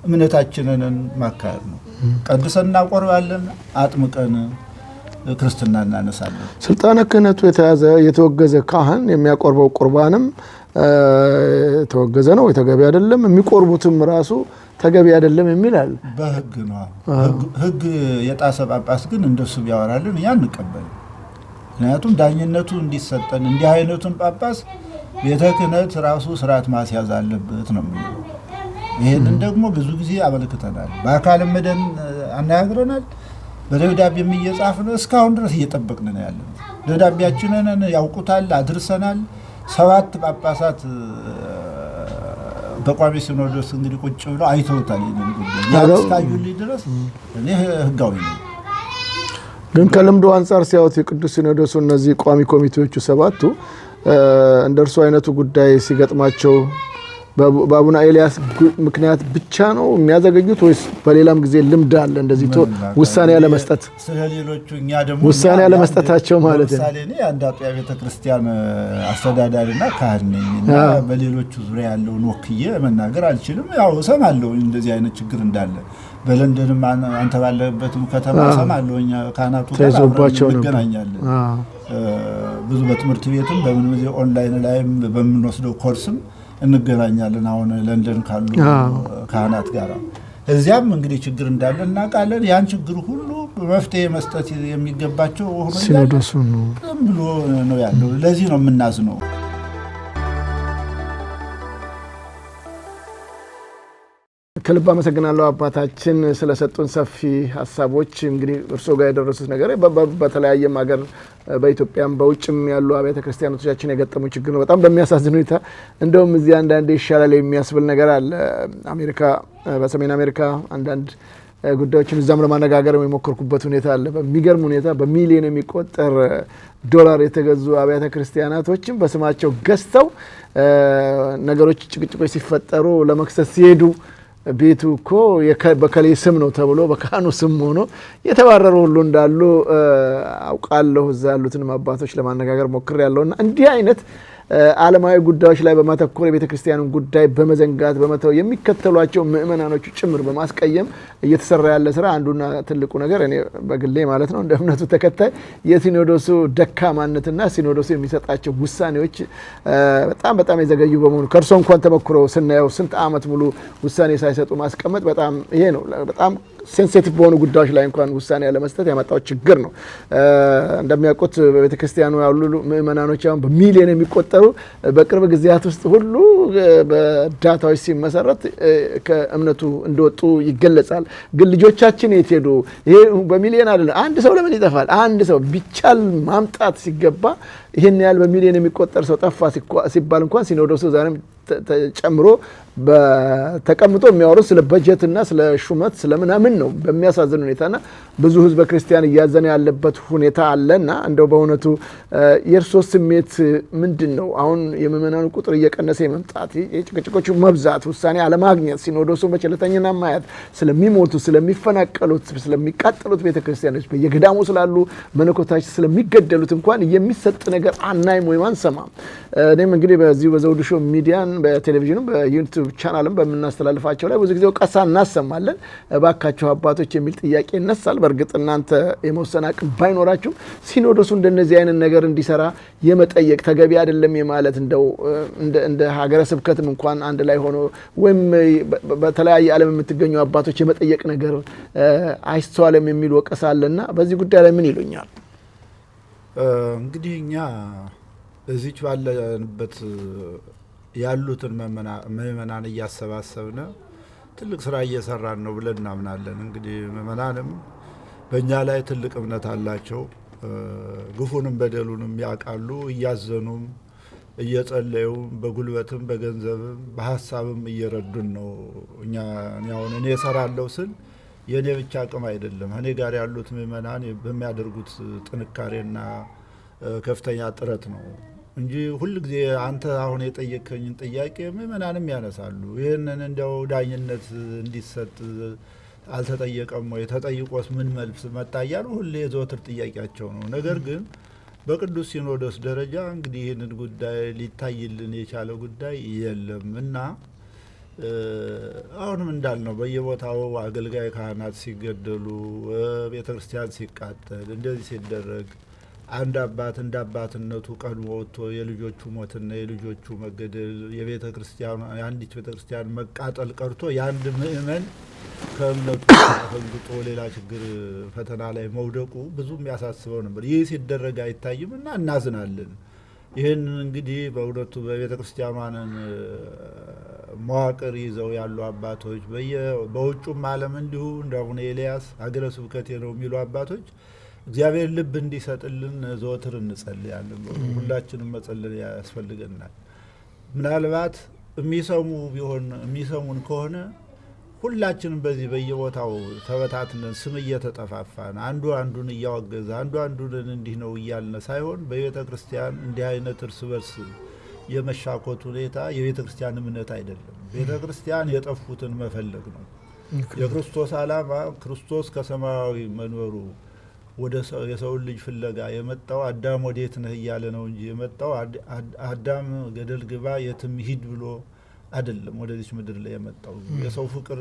እምነታችንን ማካሄድ ነው። ቀድሰን እናቆርባለን፣ አጥምቀን ክርስትና እናነሳለን። ስልጣነ ክህነቱ የተወገዘ ካህን የሚያቆርበው ቁርባንም ተወገዘ ነው፣ የተገቢ አይደለም። የሚቆርቡትም ራሱ ተገቢ አይደለም የሚላል በህግ ነው። ህግ የጣሰ ጳጳስ ግን እንደሱ ቢያወራልን ያን እንቀበል። ምክንያቱም ዳኝነቱ እንዲሰጠን እንዲህ አይነቱን ጳጳስ ቤተ ክህነት ራሱ ስርዓት ማስያዝ አለበት ነው የሚለው። ይሄንን ደግሞ ብዙ ጊዜ አመልክተናል። በአካልም መደን አናግረናል። በደብዳቤም እየጻፍን እስካሁን ድረስ እየጠበቅን ነው ያለነው። ደብዳቤያችንን ያውቁታል፣ አድርሰናል። 7 ጳጳሳት በቋሚ ሲኖዶስ እንግዲህ ቁጭ ብለው አይተውታል። ይሄንን ጉዳይ እስካዩልኝ ድረስ እኔ ህጋዊ ነው። ግን ከልምዶ አንፃር ሲያዩት የቅዱስ ሲኖዶሱ እነዚህ ቋሚ ኮሚቴዎቹ 7ቱ እንደርሱ አይነቱ ጉዳይ ሲገጥማቸው በአቡነ ኤልያስ ምክንያት ብቻ ነው የሚያዘገዩት ወይስ በሌላም ጊዜ ልምድ አለ እንደዚህ ውሳኔ ያለ መስጠት? ስለሌሎቹ እኛ ደግሞ ውሳኔ ያለ መስጠታቸው ማለት ነው። ለምሳሌ እኔ አንድ አጥቢያ ቤተክርስቲያን አስተዳዳሪና ካህን ነኝና በሌሎቹ ዙሪያ ያለውን ወክዬ መናገር አልችልም። ያው እሰማለሁ እንደዚህ አይነት ችግር እንዳለ። በለንደንም አንተ ባለበትም ከተማ እሰማለሁ። እኛ ካህናቱ ጋር እንገናኛለን። ብዙ በትምህርት ቤትም በምን ጊዜ ኦንላይን ላይም በምንወስደው ኮርስም እንገናኛለን። አሁን ለንደን ካሉ ካህናት ጋር እዚያም እንግዲህ ችግር እንዳለ እናውቃለን። ያን ችግር ሁሉ መፍትሄ መስጠት የሚገባቸው ሆኖ ሲኖዶሱ ነው ብሎ ነው ያለው። ለዚህ ነው የምናዝነው። ከልብ አመሰግናለሁ አባታችን ስለሰጡን ሰፊ ሀሳቦች። እንግዲህ እርሶ ጋር የደረሱት ነገር በተለያየም ሀገር በኢትዮጵያም በውጭም ያሉ አብያተ ክርስቲያኖቻችን የገጠሙ ችግር ነው። በጣም በሚያሳዝን ሁኔታ እንደውም እዚህ አንዳንዴ ይሻላል የሚያስብል ነገር አለ። አሜሪካ በሰሜን አሜሪካ አንዳንድ ጉዳዮችን እዛም ለማነጋገር የሞከርኩበት ሁኔታ አለ። በሚገርም ሁኔታ በሚሊዮን የሚቆጠር ዶላር የተገዙ አብያተ ክርስቲያናቶችን በስማቸው ገዝተው ነገሮች ጭቅጭቆች ሲፈጠሩ ለመክሰስ ሲሄዱ ቤቱ እኮ በከሌ ስም ነው ተብሎ በካህኑ ስም ሆኖ የተባረሩ ሁሉ እንዳሉ አውቃለሁ። እዛ ያሉትን አባቶች ለማነጋገር ሞክሬያለሁና እንዲህ አይነት ዓለማዊ ጉዳዮች ላይ በማተኮር የቤተ ክርስቲያኑን ጉዳይ በመዘንጋት በመተው የሚከተሏቸው ምእመናኖቹ ጭምር በማስቀየም እየተሰራ ያለ ስራ አንዱና ትልቁ ነገር እኔ በግሌ ማለት ነው እንደ እምነቱ ተከታይ የሲኖዶሱ ደካማነትና ሲኖዶሱ የሚሰጣቸው ውሳኔዎች በጣም የዘገዩ በመሆኑ ከርሶ እንኳን ተመክሮ ስናየው ስንት ዓመት ሙሉ ውሳኔ ሳይሰጡ ማስቀመጥ በጣም ይሄ ነው በጣም ሴንሲቲቭ በሆኑ ጉዳዮች ላይ እንኳን ውሳኔ ያለ መስጠት ያመጣው ችግር ነው። እንደሚያውቁት በቤተ ክርስቲያኑ ያሉ ምእመናኖች አሁን በሚሊዮን የሚቆጠሩ በቅርብ ጊዜያት ውስጥ ሁሉ በዳታዎች ሲመሰረት ከእምነቱ እንደወጡ ይገለጻል። ግን ልጆቻችን የት ሄዱ? ይሄ በሚሊዮን አይደለም። አንድ ሰው ለምን ይጠፋል? አንድ ሰው ቢቻል ማምጣት ሲገባ ይሄን ያህል በሚሊዮን የሚቆጠር ሰው ጠፋ ሲባል እንኳን ሲኖዶሱ ዛሬም ተጨምሮ ተቀምጦ የሚያወሩ ስለ በጀትና ስለ ሹመት ስለምናምን ነው በሚያሳዝን ሁኔታና ብዙ ህዝበ ክርስቲያን እያዘነ ያለበት ሁኔታ አለና እንደው በእውነቱ የእርሶ ስሜት ምንድነው? አሁን የምእመናኑ ቁጥር እየቀነሰ መምጣት፣ የጭቅጭቆቹ መብዛት፣ ውሳኔ አለማግኘት፣ ሲኖዶሱ በቸልተኝነት ማየት፣ ስለሚሞቱ ስለሚፈናቀሉት ስለሚቃጠሉት ቤተክርስቲያኖች በየገዳሙ ስላሉ መነኮሳት ስለሚገደሉት እንኳን የሚሰጥ ነገር አናይም ወይ አንሰማም። እኔም እንግዲህ በዚህ በዘውዱ ሾው ሚዲያን በቴሌቪዥኑ በዩቲዩብ ቻናልም በምናስተላልፋቸው ላይ ብዙ ጊዜ ወቀሳ እናሰማለን። እባካችሁ አባቶች የሚል ጥያቄ ይነሳል። በእርግጥ እናንተ የመወሰን አቅም ባይኖራችሁም ሲኖዶሱ እንደነዚህ አይነት ነገር እንዲሰራ የመጠየቅ ተገቢ አይደለም የማለት እንደው እንደ ሀገረ ስብከትም እንኳን አንድ ላይ ሆኖ ወይም በተለያየ ዓለም የምትገኙ አባቶች የመጠየቅ ነገር አይስተዋልም የሚል ወቀሳ አለና በዚህ ጉዳይ ላይ ምን ይሉኛል? እንግዲህ እኛ እዚች ባለንበት ያሉትን ምእመናን እያሰባሰብን ትልቅ ስራ እየሰራን ነው ብለን እናምናለን። እንግዲህ ምእመናንም በእኛ ላይ ትልቅ እምነት አላቸው። ግፉንም በደሉንም ያውቃሉ። እያዘኑም እየጸለዩም በጉልበትም በገንዘብም በሀሳብም እየረዱን ነው። እኔ እሰራለሁ ስል የእኔ ብቻ አቅም አይደለም። እኔ ጋር ያሉት ምእመናን በሚያደርጉት ጥንካሬና ከፍተኛ ጥረት ነው እንጂ ሁልጊዜ አንተ አሁን የጠየቀኝን ጥያቄ ምእመናንም ያነሳሉ። ይህንን እንዲያው ዳኝነት እንዲሰጥ አልተጠየቀም ወይ ተጠይቆስ ምን መልስ መጣ እያሉ ሁሌ የዘወትር ጥያቄያቸው ነው። ነገር ግን በቅዱስ ሲኖዶስ ደረጃ እንግዲህ ይህንን ጉዳይ ሊታይልን የቻለ ጉዳይ የለም እና አሁንም እንዳልነው በየቦታው አገልጋይ ካህናት ሲገደሉ፣ ቤተ ክርስቲያን ሲቃጠል እንደዚህ ሲደረግ አንድ አባት እንደ አባትነቱ ቀድሞ ወጥቶ የልጆቹ ሞትና የልጆቹ መገደል የቤተ ክርስቲያኑ የአንዲት ቤተ ክርስቲያን መቃጠል ቀርቶ የአንድ ምእመን ከእምነቱ ፈንግጦ ሌላ ችግር ፈተና ላይ መውደቁ ብዙም ያሳስበው ነበር። ይህ ሲደረግ አይታይም እና እናዝናለን። ይህን እንግዲህ በእውነቱ በቤተ ክርስቲያኗን መዋቅር ይዘው ያሉ አባቶች በውጩም ዓለም እንዲሁ እንደ አቡነ ኤልያስ ሀገረ ስብከቴ ነው የሚሉ አባቶች እግዚአብሔር ልብ እንዲሰጥልን ዘወትር እንጸልያለን። ሁላችንም መጸለይ ያስፈልገናል። ምናልባት የሚሰሙን ከሆነ ሁላችንም በዚህ በየቦታው ተበታትነን ስም እየተጠፋፋን አንዱ አንዱን እያወገዘ አንዱ አንዱን እንዲህ ነው እያልን ሳይሆን በቤተ ክርስቲያን እንዲህ አይነት እርስ በርስ የመሻኮት ሁኔታ የቤተ ክርስቲያን እምነት አይደለም። ቤተ ክርስቲያን የጠፉትን መፈለግ ነው። የክርስቶስ ዓላማ ክርስቶስ ከሰማያዊ መንበሩ ወደ የሰውን ልጅ ፍለጋ የመጣው አዳም ወዴት ነህ እያለ ነው እንጂ የመጣው አዳም ገደል ግባ የትም ሂድ ብሎ አይደለም ወደዚህ ምድር ላይ የመጣው። የሰው ፍቅር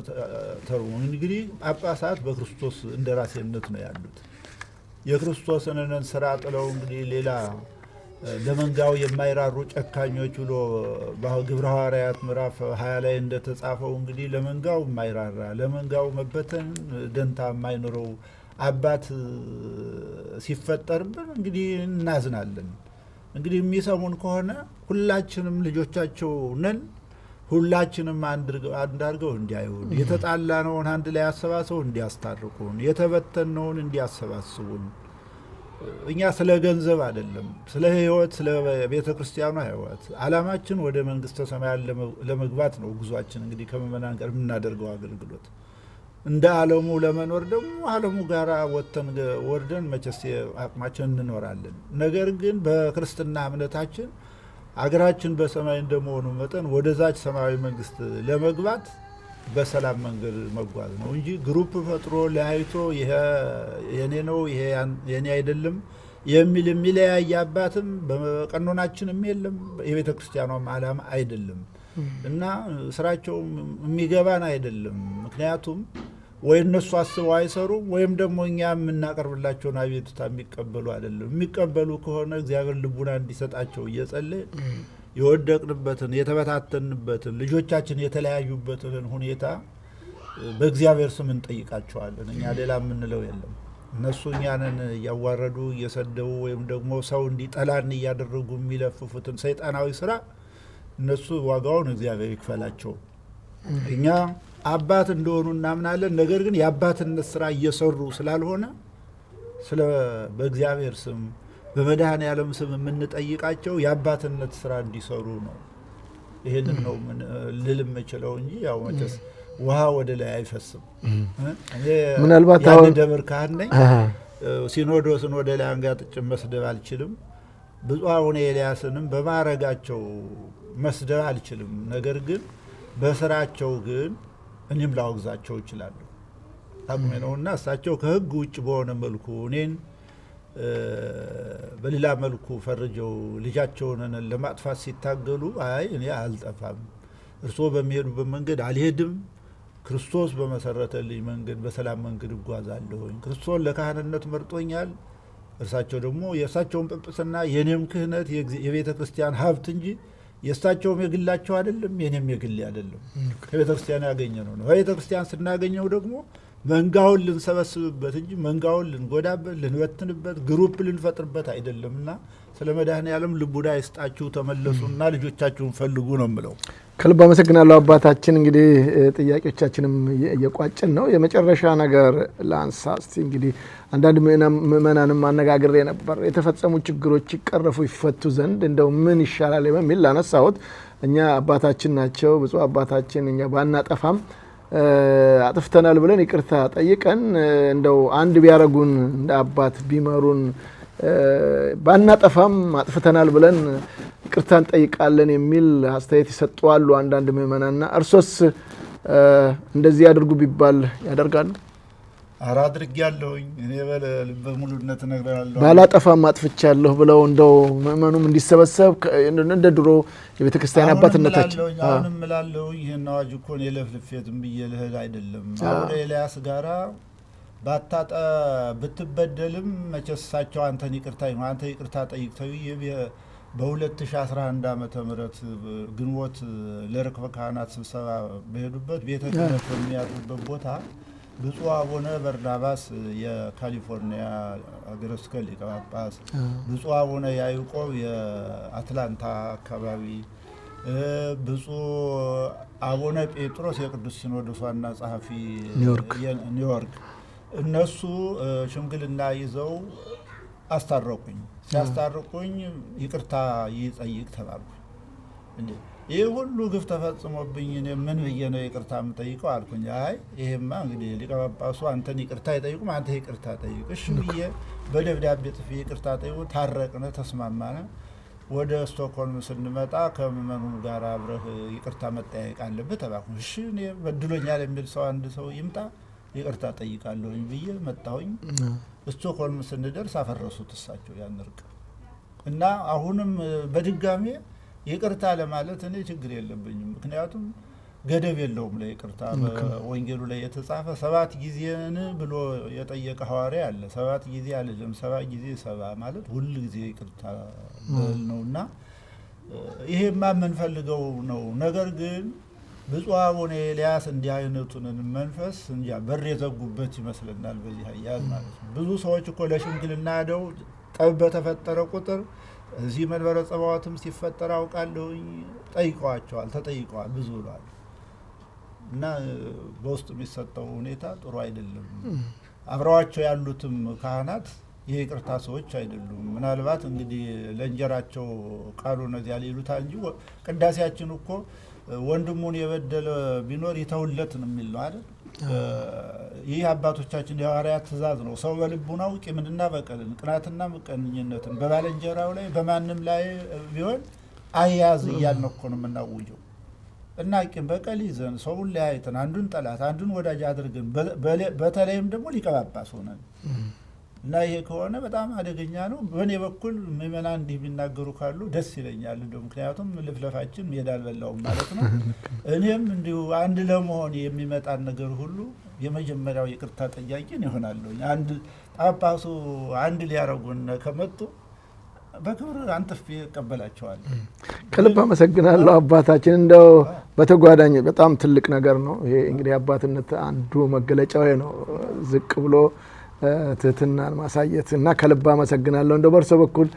ተርሞ እንግዲህ ጳጳሳት በክርስቶስ እንደራሴነት ነው ያሉት። የክርስቶስን ስራ ጥለው እንግዲህ ሌላ ለመንጋው የማይራሩ ጨካኞች ብሎ በግብረ ሐዋርያት ምዕራፍ 20 ላይ እንደተጻፈው እንግዲህ ለመንጋው የማይራራ ለመንጋው መበተን ደንታ የማይኖረው አባት ሲፈጠርብን እንግዲህ እናዝናለን። እንግዲህ የሚሰሙን ከሆነ ሁላችንም ልጆቻቸው ነን። ሁላችንም አንድ አድርገው እንዲያዩን፣ የተጣላነውን አንድ ላይ አሰባስበው እንዲያስታርቁን፣ የተበተነውን እንዲያሰባስቡን። እኛ ስለ ገንዘብ አይደለም፣ ስለ ሕይወት፣ ስለ ቤተ ክርስቲያኗ ሕይወት ዓላማችን ወደ መንግስተ ሰማያት ለመግባት ነው ጉዟችን። እንግዲህ ከምእመናን ጋር የምናደርገው አገልግሎት እንደ ዓለሙ ለመኖር ደግሞ ዓለሙ ጋር ወርደን መቼስ አቅማችን እንኖራለን። ነገር ግን በክርስትና እምነታችን አገራችን በሰማይ እንደመሆኑ መጠን ወደዛች ሰማያዊ መንግስት ለመግባት በሰላም መንገድ መጓዝ ነው እንጂ ግሩፕ ፈጥሮ ለያይቶ ይሄ የኔ ነው ይሄ የኔ አይደለም የሚል የሚለያይ አባትም በቀኖናችንም የለም፣ የቤተ ክርስቲያኗም ዓላማ አይደለም እና ስራቸው የሚገባን አይደለም። ምክንያቱም ወይ እነሱ አስበው አይሰሩም ወይም ደግሞ እኛ የምናቀርብላቸውን አቤቱታ የሚቀበሉ አይደለም። የሚቀበሉ ከሆነ እግዚአብሔር ልቡና እንዲሰጣቸው እየጸለየ የወደቅንበትን የተበታተንበትን ልጆቻችን የተለያዩበትን ሁኔታ በእግዚአብሔር ስም እንጠይቃቸዋለን። እኛ ሌላ የምንለው የለም። እነሱ እኛንን እያዋረዱ እየሰደቡ ወይም ደግሞ ሰው እንዲጠላን እያደረጉ የሚለፍፉትን ሰይጣናዊ ስራ እነሱ ዋጋውን እግዚአብሔር ይክፈላቸው። እኛ አባት እንደሆኑ እናምናለን። ነገር ግን የአባትነት ስራ እየሰሩ ስላልሆነ በእግዚአብሔር ስም በመድኃኔዓለም ስም የምንጠይቃቸው የአባትነት ስራ እንዲሰሩ ነው። ይህንን ነው ልል የምችለው እንጂ ያው መቼስ ውሃ ወደ ላይ አይፈስም። ምናልባት ያን ደብር ካህን ነኝ። ሲኖዶስን ወደ ላይ አንጋጥጬ መስደብ አልችልም። ብፁዕ አቡነ ኤልያስንም በማዕረጋቸው መስደብ አልችልም። ነገር ግን በስራቸው ግን እኔም ላወግዛቸው እችላለሁ። አቅሜ ነውና እሳቸው ከህግ ውጭ በሆነ መልኩ እኔን በሌላ መልኩ ፈርጀው ልጃቸውን ለማጥፋት ሲታገሉ አይ እኔ አልጠፋም፣ እርስዎ በሚሄዱበት መንገድ አልሄድም፣ ክርስቶስ በመሰረተልኝ መንገድ በሰላም መንገድ እጓዛለሁኝ፣ ክርስቶስ ለካህንነት መርጦኛል፣ እርሳቸው ደግሞ የእርሳቸውን ጵጵስና የኔም ክህነት የቤተ ክርስቲያን ሀብት እንጂ የእሳቸውም የግላቸው አይደለም፣ የኔም የግሌ አይደለም፣ ከቤተ ክርስቲያን ያገኘነው ነው። ከቤተ ክርስቲያን ስናገኘው ደግሞ መንጋውን ልንሰበስብበት እንጂ መንጋውን ልንጎዳበት ልንበትንበት ግሩፕ ልንፈጥርበት አይደለምና ስለ መድኃኔዓለም ልቡና ይስጣችሁ፣ ተመለሱና ልጆቻችሁን ፈልጉ ነው የምለው። ከልብ አመሰግናለሁ አባታችን። እንግዲህ ጥያቄዎቻችንም እየቋጭን ነው። የመጨረሻ ነገር ላንሳ እስቲ። እንግዲህ አንዳንድ ምእመናንም አነጋግሬ ነበር። የተፈጸሙ ችግሮች ይቀረፉ ይፈቱ ዘንድ እንደው ምን ይሻላል በሚል ላነሳሁት፣ እኛ አባታችን ናቸው ብፁዕ አባታችን፣ እኛ ባናጠፋም አጥፍተናል ብለን ይቅርታ ጠይቀን እንደው አንድ ቢያረጉን እንደ አባት ቢመሩን ባናጠፋም አጥፍተናል ብለን ይቅርታ እንጠይቃለን የሚል አስተያየት ይሰጣሉ አንዳንድ ምእመናንና እርሶስ እንደዚህ ያድርጉ ቢባል ያደርጋሉ? ኧረ አድርጌያለሁኝ እኔ በሙሉነት እነግራለሁ። ባላጠፋም አጥፍቻለሁ ብለው እንደው ምእመኑም እንዲሰበሰብ እንደ ድሮ የቤተ ክርስቲያን አባትነታችን አሁንም እላለሁ። ይህን አዋጅ እኮ እኔ ለፍልፌትም ብዬ ልሄድ አይደለም። አቡነ ኤልያስ ጋራ ባታጠ ብትበደልም መቸሳቸው አንተን ይቅርታ ጠይቅ ተብዬ በ2011 ዓመተ ምህረት ግንቦት ለርክበ ካህናት ስብሰባ በሄዱበት ቤተ ክህነት በሚያርፉበት ቦታ ብፁዕ አቡነ በርናባስ የካሊፎርኒያ ሀገረ ስብከት ሊቀ ጳጳስ፣ ብፁዕ አቡነ ያዕቆብ የአትላንታ አካባቢ፣ ብፁዕ አቡነ ጴጥሮስ የቅዱስ ሲኖዶስ ዋና ጸሐፊ ኒውዮርክ እነሱ ሽምግልና ይዘው አስታረቁኝ። ሲያስታርቁኝ ይቅርታ ይጠይቅ ተባልኩኝ። ይህ ሁሉ ግፍ ተፈጽሞብኝ እኔ ምን ብዬ ነው ይቅርታ የምጠይቀው አልኩኝ። አይ ይሄማ እንግዲህ ሊቀ ጳጳሱ አንተን ይቅርታ ይጠይቁም፣ አንተ ይቅርታ ጠይቅ። እሺ ብዬ በደብዳቤ ጽፌ ይቅርታ ጠይቁ፣ ታረቅነ፣ ተስማማነ። ወደ ስቶክሆልም ስንመጣ ከምዕመኑ ጋር አብረህ ይቅርታ መጠያየቅ አለብህ ተባልኩ። እሺ እኔ በድሎኛል የሚል ሰው አንድ ሰው ይምጣ ይቅርታ ጠይቃለሁኝ ብዬ መጣሁኝ። ስቶክሆልም ስንደርስ አፈረሱት እሳቸው ያን እርቅ እና አሁንም በድጋሜ ይቅርታ ለማለት እኔ ችግር የለብኝም። ምክንያቱም ገደብ የለውም ለይቅርታ። በወንጌሉ ላይ የተጻፈ 7 ጊዜን ብሎ የጠየቀ ሐዋርያ አለ። 7 ጊዜ አይደለም 7 ጊዜ 7 ማለት ሁሉ ጊዜ ይቅርታ ነውና ይሄማ የምንፈልገው ነው። ነገር ግን ብፁዕ አቡነ ኤልያስ እንዲህ አይነቱን መንፈስ እንጃ በር የዘጉበት ይመስለናል። በዚህ አያዝ ማለት ነው። ብዙ ሰዎች እኮ ለሽምግልና ሄደው ጠብ በተፈጠረ ቁጥር እዚህ መንበረ ጸባዖትም ሲፈጠር አውቃለሁ ጠይቀዋቸዋል፣ ተጠይቀዋል ብዙ ብሏል። እና በውስጥ የሚሰጠው ሁኔታ ጥሩ አይደለም። አብረዋቸው ያሉትም ካህናት የይቅርታ ሰዎች አይደሉም። ምናልባት እንግዲህ ለእንጀራቸው ቃሉን እዚያ ሊሉታል እንጂ ቅዳሴያችን እኮ ወንድሙን የበደለ ቢኖር ይተውለት ነው የሚል ነው አይደል? ይህ አባቶቻችን የሐዋርያት ትእዛዝ ነው። ሰው በልቡናው ቂምንና በቀልን ቅናትና ምቀኝነትን በባልንጀራው ላይ በማንም ላይ ቢሆን አያዝ እያልን እኮ ነው የምናውጀው። እና ቂም በቀል ይዘን ሰውን ለያይተን አንዱን ጠላት አንዱን ወዳጅ አድርገን በተለይም ደግሞ ሊቀ ጳጳስ ሆነን እና ይሄ ከሆነ በጣም አደገኛ ነው። በእኔ በኩል ምእመናን እንዲህ ቢናገሩ ካሉ ደስ ይለኛል። ምክንያቱም ልፍለፋችን ሜዳ አልበላውም ማለት ነው። እኔም እንዲሁ አንድ ለመሆን የሚመጣን ነገር ሁሉ የመጀመሪያው ይቅርታ ጠያቂን ይሆናለሁ። አንድ ጳጳሱ አንድ ሊያረጉን ከመጡ በክብር አንጥፌ እቀበላቸዋለሁ። ከልብ አመሰግናለሁ አባታችን። እንደው በተጓዳኝ በጣም ትልቅ ነገር ነው ይሄ። እንግዲህ አባትነት አንዱ መገለጫው ነው፣ ዝቅ ብሎ ትህትናን ማሳየት እና ከልብ አመሰግናለሁ። እንደው በርሶ በኩል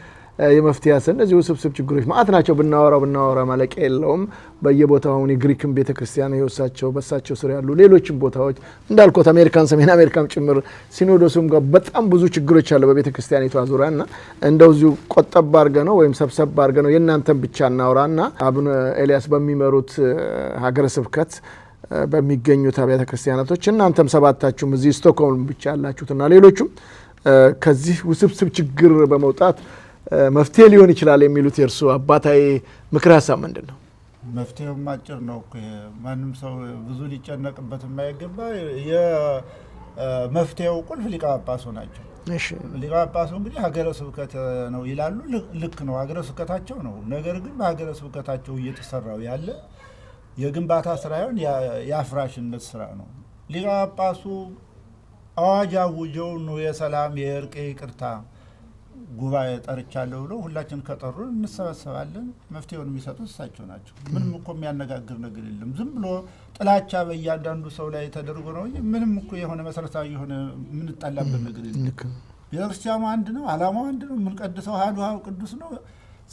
የመፍትሄ ያሰ እነዚህ ውስብስብ ችግሮች ማአት ናቸው። ብናወራ ማለቂያ የለውም። በየቦታው አሁን የግሪክም ቤተክርስቲያን ይወሳቸው በሳቸው ስር ያሉ ሌሎችም ቦታዎች እንዳልኩት አሜሪካን፣ ሰሜን አሜሪካም ጭምር ሲኖዶሱም ጋር በጣም ብዙ ችግሮች አሉ በቤተክርስቲያኒቷ ዙሪያና እንደዚሁ ቆጠብ አድርገ ነው ወይም ሰብሰብ አድርገ ነው የእናንተን ብቻ እናውራና አቡነ ኤልያስ በሚመሩት ሀገረ ስብከት በሚገኙት አብያተ ክርስቲያናቶች እናንተም ሰባታችሁም እዚህ ስቶክሆልም ብቻ ያላችሁትና ሌሎችም ከዚህ ውስብስብ ችግር በመውጣት መፍትሄ ሊሆን ይችላል የሚሉት የእርሱ አባታዊ ምክር ሀሳብ ምንድን ነው? መፍትሄውም አጭር ነው። ማንም ሰው ብዙ ሊጨነቅበት የማይገባ የመፍትሄው ቁልፍ ሊቀ ጳጳሱ ናቸው። እሺ ሊቀ ጳጳሱ እንግዲህ ሀገረ ስብከት ነው ይላሉ። ልክ ነው፣ ሀገረ ስብከታቸው ነው። ነገር ግን በሀገረ ስብከታቸው እየተሰራው ያለ የግንባታ ስራ ይሁን የአፍራሽነት ስራ ነው። ሊቀ ጳጳሱ አዋጅ አውጀው ነው የሰላም የእርቅ ይቅርታ ጉባኤ ጠርቻለሁ ብለው ሁላችን ከጠሩ እንሰበሰባለን። መፍትሄውን የሚሰጡት እሳቸው ናቸው። ምንም እኮ የሚያነጋግር ነገር የለም። ዝም ብሎ ጥላቻ በእያንዳንዱ ሰው ላይ ተደርጎ ነው እንጂ ምንም እኮ የሆነ መሰረታዊ የሆነ የምንጣላበት ነገር የለም። ቤተክርስቲያኑ አንድ ነው፣ ዓላማው አንድ ነው። የምንቀድሰው አሐዱ አብ ቅዱስ ነው።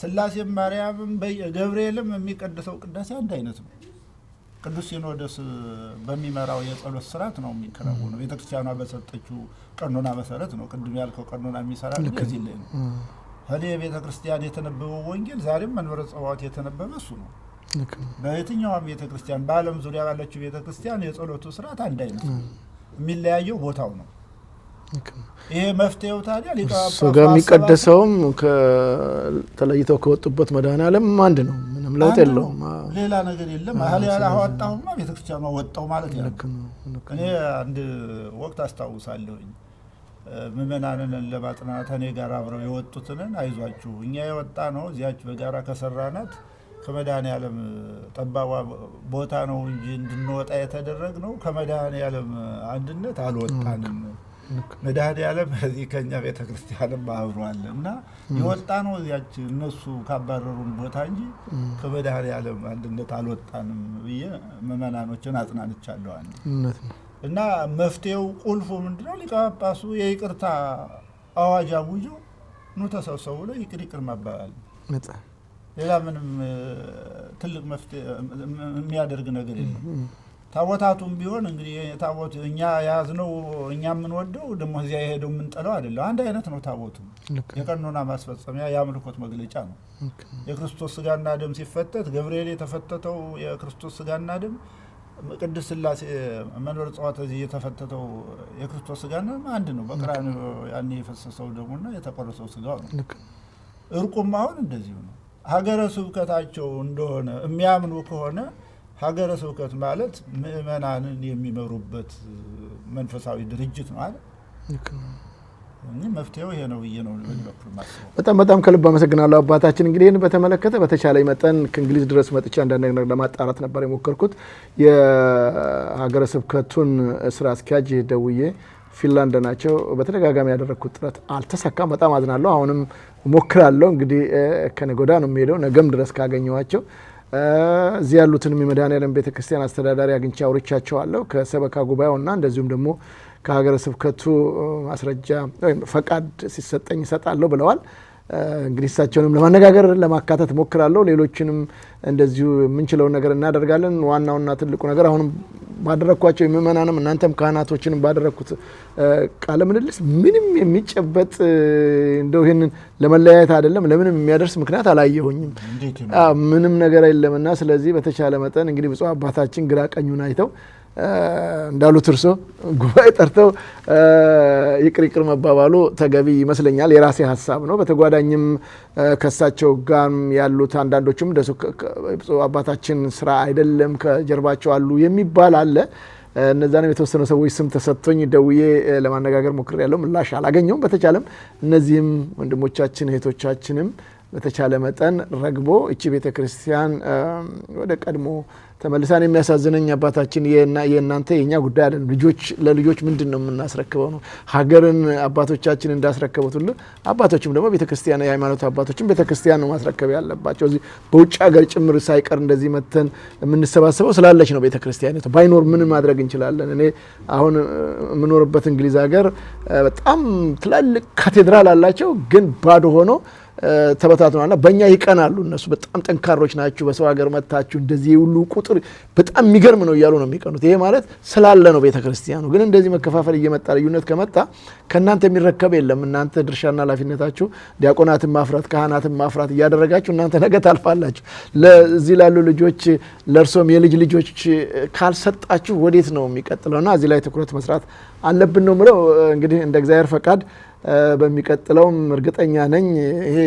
ሥላሴም ማርያምም ገብርኤልም የሚቀድሰው ቅዳሴ አንድ አይነት ነው። ቅዱስ ሲኖዶስ በሚመራው የጸሎት ስርዓት ነው የሚከናወነው። ቤተክርስቲያኗ በሰጠችው ቀኖና መሰረት ነው። ቅድም ያልከው ቀኖና የሚሰራ ለዚህ ላይ ነው። ሀሌ ቤተክርስቲያን የተነበበው ወንጌል ዛሬም መንበረ ጸባዖት የተነበበ እሱ ነው። በየትኛውም ቤተክርስቲያን በዓለም ዙሪያ ባለችው ቤተክርስቲያን የጸሎቱ ስርዓት አንድ አይነት ነው። የሚለያየው ቦታው ነው። ይሄ መፍትሄው ታዲያ ሊቀ ጳጳሱ ጋር የሚቀደሰውም ተለይተው ከወጡበት መድኃኔዓለም አንድ ነው። ምንም ለውጥ የለውም። ሌላ ነገር የለም። አህል ያለ አወጣውማ ቤተክርስቲያኗ ወጣው ማለት ነው። እኔ አንድ ወቅት አስታውሳለሁኝ ምእመናንን ለማጥናት እኔ ጋር አብረው የወጡትን አይዟችሁ እኛ የወጣ ነው እዚያች በጋራ ከሰራናት ከመድኃኔዓለም ጠባቧ ቦታ ነው እንጂ እንድንወጣ የተደረግነው ከመድኃኔዓለም አንድነት አልወጣንም። መድኃኔዓለም እዚህ ከኛ ቤተክርስቲያንም አብሯል እና የወጣ ነው እዚያች እነሱ ካባረሩን ቦታ እንጂ ከመድኃኔዓለም አንድነት አልወጣንም ብዬ ምእመናኖችን አጽናንቻለሁ። እና መፍትሄው ቁልፉ ምንድነው? ሊቀ ጳጳሱ የይቅርታ አዋጅ አውጀው ኑ ተሰብሰቡ ብለው ይቅር መባባል። ሌላ ምንም ትልቅ መፍትሄ የሚያደርግ ነገር የለም። ታቦታቱም ቢሆን እንግዲህ ታቦት እኛ ያዝነው እኛ የምንወደው ደግሞ እዚያ የሄደው የምንጠለው አይደለም። አንድ አይነት ነው። ታቦቱ የቀኖና ማስፈጸሚያ የአምልኮት መግለጫ ነው። የክርስቶስ ስጋና ደም ሲፈተት ገብርኤል የተፈተተው የክርስቶስ ስጋና ደም፣ ቅድስት ሥላሴ መንበረ ጸባዖት እዚህ የተፈተተው የክርስቶስ ስጋና አንድ ነው። በቀራንዮ ያኔ የፈሰሰው ደሙና የተቆረሰው ስጋው ነው። እርቁም አሁን እንደዚሁ ነው። ሀገረ ስብከታቸው እንደሆነ የሚያምኑ ከሆነ ሀገረ ስብከት ማለት ምእመናንን የሚመሩበት መንፈሳዊ ድርጅት ነው አይደል? መፍትሄው ይሄ ነው ብዬ ነው በኩል ማስበው። በጣም ከልብ አመሰግናለሁ አባታችን። እንግዲህ ይህን በተመለከተ በተቻለ መጠን ከእንግሊዝ ድረስ መጥቼ አንዳንድ ነገር ለማጣራት ነበር የሞከርኩት። የሀገረ ስብከቱን ስራ አስኪያጅ ደውዬ ፊንላንድ ናቸው። በተደጋጋሚ ያደረግኩት ጥረት አልተሳካም። በጣም አዝናለሁ። አሁንም ሞክራለሁ። እንግዲህ ከነገ ወዲያ ነው የሚሄደው። ነገም ድረስ ካገኘኋቸው እዚህ ያሉትንም የመድኃኔዓለም ቤተክርስቲያን አስተዳዳሪ አግኝቼ አውርቻቸዋለሁ። ከሰበካ ጉባኤውና እንደዚሁም ደግሞ ከሀገረ ስብከቱ ማስረጃ ወይም ፈቃድ ሲሰጠኝ እሰጣለሁ ብለዋል። እንግዲህ እሳቸውንም ለማነጋገር ለማካተት ሞክራለሁ። ሌሎችንም እንደዚሁ የምንችለውን ነገር እናደርጋለን። ዋናውና ትልቁ ነገር አሁንም ባደረግኳቸው የምእመናንም እናንተም ካህናቶችንም ባደረግኩት ቃለ ምልልስ ምንም የሚጨበጥ እንደው ይሄንን ለመለያየት አይደለም ለምንም የሚያደርስ ምክንያት አላየሁኝም። ምንም ነገር የለምና ስለዚህ በተቻለ መጠን እንግዲህ ብፁዕ አባታችን ግራ ቀኙን አይተው እንዳሉት እርሶ ጉባኤ ጠርተው ይቅር መባባሉ ተገቢ ይመስለኛል። የራሴ ሀሳብ ነው። በተጓዳኝም ከሳቸው ጋር ያሉት አንዳንዶችም ብፁዕ አባታችን ስራ አይደለም ከጀርባቸው አሉ የሚባል አለ። እነዛንም የተወሰኑ ሰዎች ስም ተሰጥቶኝ ደውዬ ለማነጋገር ሞክሬያለሁ። ምላሽ አላገኘሁም። በተቻለም እነዚህም ወንድሞቻችን እህቶቻችንም በተቻለ መጠን ረግቦ እቺ ቤተክርስቲያን ወደ ቀድሞ ተመልሳን የሚያሳዝነኝ አባታችን የእናንተ የኛ ጉዳይ አይደለም። ለልጆች ምንድነው የምናስረክበው ነው። ሀገርን አባቶቻችን እንዳስረከቡት ሁሉ አባቶችም ደግሞ ቤተክርስቲያን የሃይማኖት አባቶችም ቤተክርስቲያን ነው ማስረከብ ያለባቸው። እዚህ በውጭ ሀገር ጭምር ሳይቀር እንደዚህ መተን የምንሰባሰበው ስላለች ነው ቤተክርስቲያን። ባይኖር ምን ማድረግ እንችላለን? እኔ አሁን የምኖርበት እንግሊዝ ሀገር በጣም ትላልቅ ካቴድራል አላቸው፣ ግን ባዶ ሆኖ ተበታትኗልና በእኛ ይቀናሉ። እነሱ በጣም ጠንካሮች ናቸው። በሰው ሀገር መታችሁ እንደዚህ ሁሉ ቁጥር በጣም የሚገርም ነው እያሉ ነው የሚቀኑት። ይሄ ማለት ስላለ ነው ቤተክርስቲያኑ። ግን እንደዚህ መከፋፈል እየመጣ ልዩነት ከመጣ ከእናንተ የሚረከብ የለም። እናንተ ድርሻና ኃላፊነታችሁ ዲያቆናትን ማፍራት ካህናትን ማፍራት እያደረጋችሁ እናንተ ነገ ታልፋላችሁ። ለዚህ ላሉ ልጆች ለእርሶም የልጅ ልጆች ካልሰጣችሁ ወዴት ነው የሚቀጥለውና እዚህ ላይ ትኩረት መስራት አለብን ነው ምለው። እንግዲህ እንደ እግዚአብሔር ፈቃድ በሚቀጥለውም እርግጠኛ ነኝ ይሄ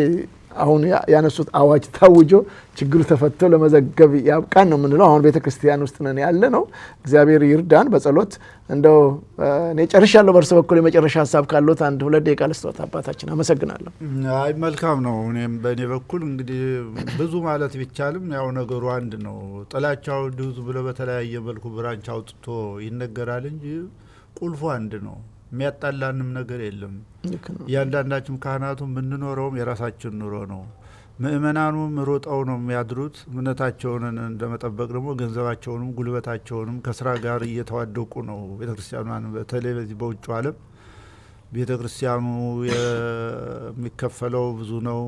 አሁን ያነሱት አዋጅ ታውጆ ችግሩ ተፈቶ ለመዘገብ ያብቃን ነው የምንለው። አሁን ቤተክርስቲያን ውስጥ ነን ያለ ነው። እግዚአብሔር ይርዳን በጸሎት። እንደው እኔ ጨርሻለሁ። በእርስ በኩል የመጨረሻ ሀሳብ ካለዎት 1-2 ደቂቃ ልስጥዎት አባታችን። አመሰግናለሁ። አይ መልካም ነው። እኔም በእኔ በኩል እንግዲህ ብዙ ማለት ቢቻልም ያው ነገሩ አንድ ነው። ጥላቻው ብዙ ብሎ በተለያየ መልኩ ብራንች አውጥቶ ይነገራል እንጂ ቁልፉ አንድ ነው። የሚያጣላንም ነገር የለም። እያንዳንዳችን ካህናቱ የምንኖረውም የራሳችን ኑሮ ነው። ምእመናኑም ሮጠው ነው የሚያድሩት። እምነታቸውን እንደመጠበቅ ደግሞ ገንዘባቸውንም ጉልበታቸውንም ከስራ ጋር እየተዋደቁ ነው ቤተክርስቲያኗን። በተለይ በዚህ በውጭ ዓለም ቤተክርስቲያኑ የሚከፈለው ብዙ ነው።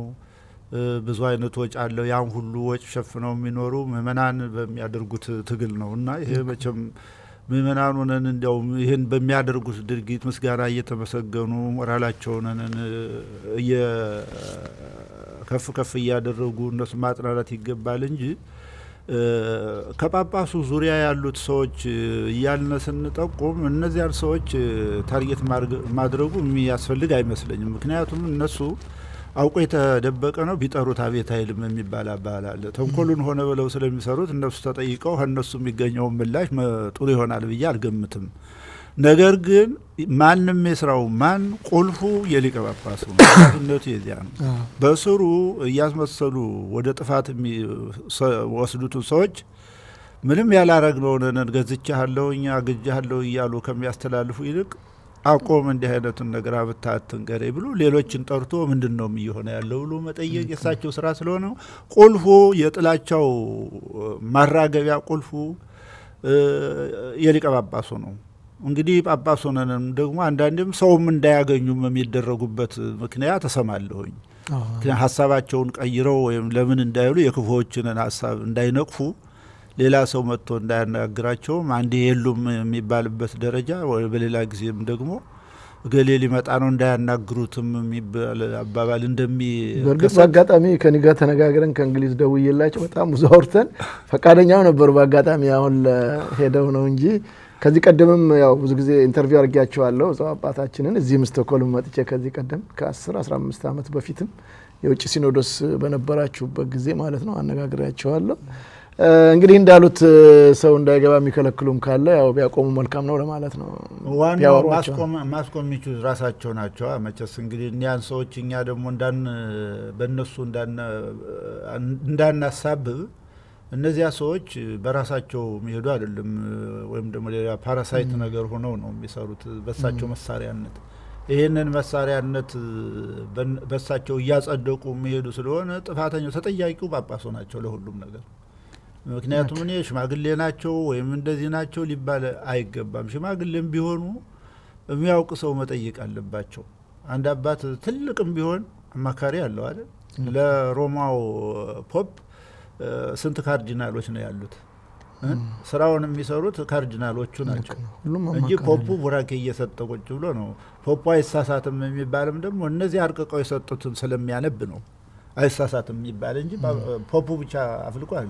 ብዙ አይነት ወጭ አለው። ያን ሁሉ ወጭ ሸፍነው የሚኖሩ ምእመናን በሚያደርጉት ትግል ነው እና ይሄ መቼም ምእመናኑን እንዲያው ይህን በሚያደርጉት ድርጊት ምስጋና እየተመሰገኑ ሞራላቸውን ከፍ ከፍ እያደረጉ እነሱ ማጥናናት ይገባል እንጂ ከጳጳሱ ዙሪያ ያሉት ሰዎች እያልን ስንጠቁም እነዚያን ሰዎች ታርጌት ማድረጉ የሚያስፈልግ አይመስለኝም። ምክንያቱም እነሱ አውቆ የተደበቀ ነው ቢጠሩት አቤት አይልም የሚባል አባባል አለ። ተንኮሉን ሆነ ብለው ስለሚሰሩት እነሱ ተጠይቀው ከእነሱ የሚገኘው ምላሽ ጥሩ ይሆናል ብዬ አልገምትም። ነገር ግን ማንም የስራው ማን ቁልፉ የሊቀ ጳጳሱ ነው። ኃላፊነቱ የዚያ ነው። በስሩ እያስመሰሉ ወደ ጥፋት የሚወስዱትን ሰዎች ምንም ያላረግነውን ገዝቻለሁ እኛ ግጃለሁ እያሉ ከሚያስተላልፉ ይልቅ አቆም እንዲህ አይነቱን ነገር አብታትንገሬ ብሎ ሌሎችን ጠርቶ ምንድነው እየሆነ ያለው ብሎ መጠየቅ የሳቸው ስራ ስለሆነ ቁልፉ የጥላቻው ማራገቢያ ቁልፉ የሊቀ ጳጳሱ ነው። እንግዲህ ጳጳሱንም ደግሞ አንዳንድም ሰውም እንዳያገኙም የሚደረጉበት ምክንያት ተሰማለሁኝ። ሀሳባቸውን ቀይረው ወይም ለምን እንዳይሉ የክፉዎችን ሀሳብ እንዳይነቅፉ ሌላ ሰው መጥቶ እንዳያናግራቸውም አንዴ የሉም የሚባልበት ደረጃ ወይ በሌላ ጊዜም ደግሞ ገሌ ሊመጣ ነው እንዳያናግሩትም የሚባል አባባል በእርግጥ በአጋጣሚ ከኔ ጋር ተነጋግረን ከእንግሊዝ ደውዬላቸው በጣም ብዙ አውርተን ፈቃደኛው ነበሩ። በአጋጣሚ አሁን ሄደው ነው እንጂ ከዚህ ቀደምም ያው ብዙ ጊዜ ኢንተርቪው አድርጌያቸዋለሁ እዛው አባታችንን እዚህም ስቶክሆልም መጥቼ ከዚህ ቀደም ከ10-15 ዓመት በፊትም የውጭ ሲኖዶስ በነበራችሁበት ጊዜ ማለት ነው አነጋግሬያቸዋለሁ። እንግዲህ እንዳሉት ሰው እንዳይገባ የሚከለክሉም ካለ ያው ቢያቆሙ መልካም ነው ለማለት ነው። ዋናው ማስቆም የሚችሉ ራሳቸው ናቸው። መቼስ እንግዲህ እኒያን ሰዎች እኛ ደግሞ በእነሱ እንዳናሳብብ እነዚያ ሰዎች በራሳቸው የሚሄዱ አይደለም፣ ወይም ደግሞ ሌላ ፓራሳይት ነገር ሆነው ነው የሚሰሩት በሳቸው መሳሪያነት። ይህንን መሳሪያነት በሳቸው እያጸደቁ የሚሄዱ ስለሆነ ጥፋተኛው ተጠያቂው ጳጳሱ ናቸው ለሁሉም ነገር። ምክንያቱም እኔ ሽማግሌ ናቸው ወይም እንደዚህ ናቸው ሊባል አይገባም። ሽማግሌም ቢሆኑ የሚያውቅ ሰው መጠየቅ አለባቸው። አንድ አባት ትልቅም ቢሆን አማካሪ አለው አይደል? ለሮማው ፖፕ ስንት ካርዲናሎች ነው ያሉት? ስራውን የሚሰሩት ካርዲናሎቹ ናቸው እንጂ ፖፑ ቡራኬ እየሰጠ ቁጭ ብሎ ነው። ፖፑ አይሳሳትም የሚባልም ደግሞ እነዚህ አርቅቀው የሰጡትን ስለሚያነብ ነው አይሳሳትም የሚባል እንጂ ፖፑ ብቻ አፍልቋል።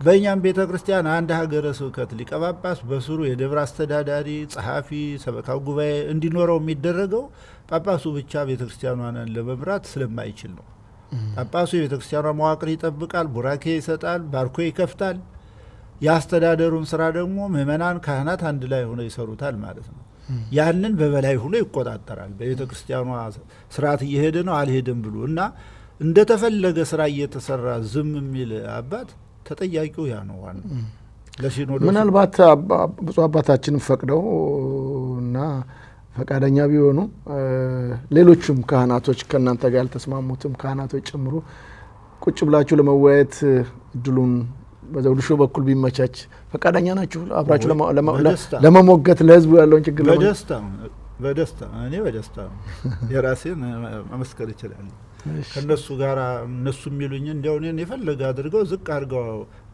በእኛም ቤተ ክርስቲያን አንድ ሀገረ ስብከት ሊቀ ጳጳስ በስሩ የደብር አስተዳዳሪ፣ ጸሐፊ፣ ሰበካ ጉባኤ እንዲኖረው የሚደረገው ጳጳሱ ብቻ ቤተ ክርስቲያኗን ለመምራት ስለማይችል ነው። ጳጳሱ የቤተ ክርስቲያኗ መዋቅር ይጠብቃል፣ ቡራኬ ይሰጣል፣ ባርኮ ይከፍታል። የአስተዳደሩን ስራ ደግሞ ምእመናን ካህናት አንድ ላይ ሆነው ይሰሩታል ማለት ነው። ያንን በበላይ ሆኖ ይቆጣጠራል። በቤተ ክርስቲያኗ ስርዓት እየሄደ ነው አልሄደም ብሎ እና እንደተፈለገ ስራ እየተሰራ ዝም የሚል አባት ተጠያቂው ያ ነው ዋናው ለሲኖዶስ። ምናልባት ብፁዕ አባታችን ፈቅደው እና ፈቃደኛ ቢሆኑ ሌሎችም ካህናቶች ከእናንተ ጋር ያልተስማሙትም ካህናቶች ጨምሮ ቁጭ ብላችሁ ለመወያየት እድሉን በዘውድሾ በኩል ቢመቻች ፈቃደኛ ናችሁ? አብራችሁ ለመሞገት ለህዝቡ ያለውን ችግር በደስታ እኔ በደስታ የራሴን መመስከር ይችላል። ከነሱ ጋር እነሱ የሚሉኝ እንደው እኔን የፈለገ አድርገው ዝቅ አድርገው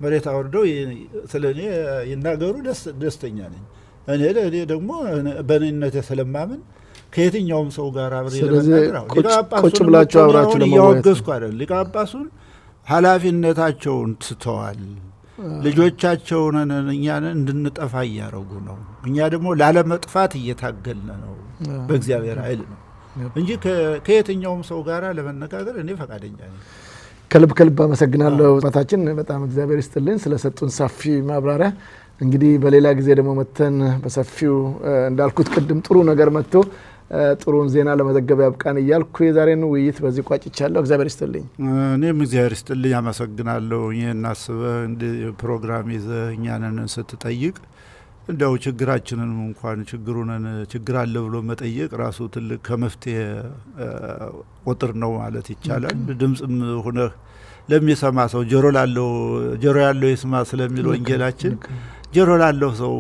መሬት አወርደው ስለኔ ይናገሩ ደስተኛ ነኝ። እኔ ደግሞ በእኔነት ስለማምን ከየትኛውም ሰው ጋር አብሬ ቁጭ ብላችሁ አብራችሁ ለመወያየት ያወገዝኩ አይደል። ሊቀ ጳጳሱን ኃላፊነታቸውን ትተዋል። ልጆቻቸውን እኛን እንድንጠፋ እያረጉ ነው። እኛ ደግሞ ላለመጥፋት እየታገልን ነው በእግዚአብሔር ኃይል ነው። እንጂ ከየትኛውም ሰው ጋር ለመነጋገር እኔ ፈቃደኛ ነኝ። ከልብ አመሰግናለሁ አባታችን። በጣም እግዚአብሔር ይስጥልኝ ስለሰጡን ሰፊ ማብራሪያ። እንግዲህ በሌላ ጊዜ ደግሞ መተን በሰፊው እንዳልኩት ቅድም ጥሩ ነገር መጥቶ ጥሩን ዜና ለመዘገብ ያብቃን እያልኩ የዛሬን ውይይት በዚህ ቋጭቻለሁ። እግዚአብሔር ይስጥልኝ። እኔም እግዚአብሔር ይስጥልኝ አመሰግናለሁ። ይሄን አስበህ እንደ ፕሮግራም ይዘህ እኛንን ስትጠይቅ እንደው ችግራችንን እንኳን ችግር አለ ብሎ መጠየቅ ራሱ ትልቅ ከመፍትሄ ቁጥር ነው ማለት ይቻላል። ድምጽም ሆነ ለሚሰማ ሰው ጆሮ ያለው ይስማ ስለሚል ወንጌላችን ጆሮ ላለው ሰው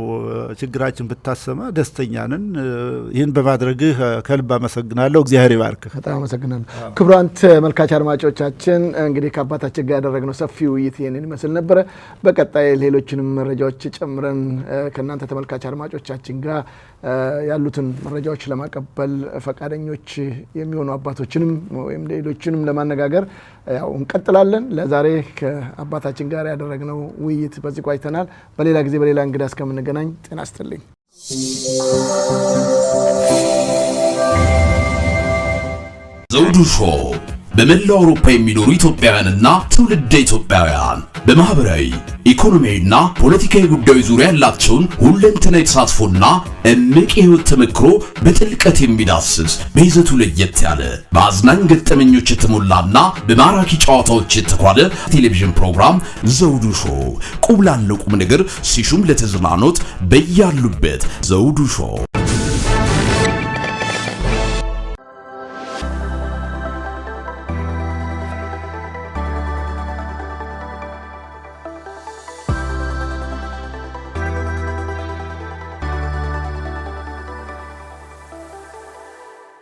ችግራችን ብታሰማ ደስተኛ ነን። ይህን በማድረግህ ከልብ አመሰግናለሁ። እግዚአብሔር ይባርክ። በጣም አመሰግናለሁ። ክቡራን ተመልካች አድማጮቻችን እንግዲህ ከአባታችን ጋር ያደረግነው ሰፊ ውይይት ይህንን ይመስል ነበረ። በቀጣይ ሌሎችንም መረጃዎች ጨምረን ከእናንተ ተመልካች አድማጮቻችን ጋር ያሉትን መረጃዎች ለማቀበል ፈቃደኞች የሚሆኑ አባቶችንም ወይም ሌሎችንም ለማነጋገር ያው እንቀጥላለን። ለዛሬ ከአባታችን ጋር ያደረግነው ውይይት በዚህ ቆይተናል። በሌላ ጊዜ በሌላ እንግዳ እስከምንገናኝ ጤና ይስጥልኝ። ዘውዱ ሾው በመላው አውሮፓ የሚኖሩ ኢትዮጵያውያንና ትውልደ ኢትዮጵያውያን በማህበራዊ ኢኮኖሚያዊና ፖለቲካዊ ጉዳዮች ዙሪያ ያላቸውን ሁለንተናዊ ተሳትፎና እምቅ የህይወት ተመክሮ በጥልቀት የሚዳስስ በይዘቱ ለየት ያለ በአዝናኝ ገጠመኞች የተሞላና በማራኪ ጨዋታዎች የተኳለ ቴሌቪዥን ፕሮግራም ዘውዱ ሾው ቁም ላለው ቁም ነገር ሲሹም ለተዝናኖት በያሉበት ዘውዱ ሾው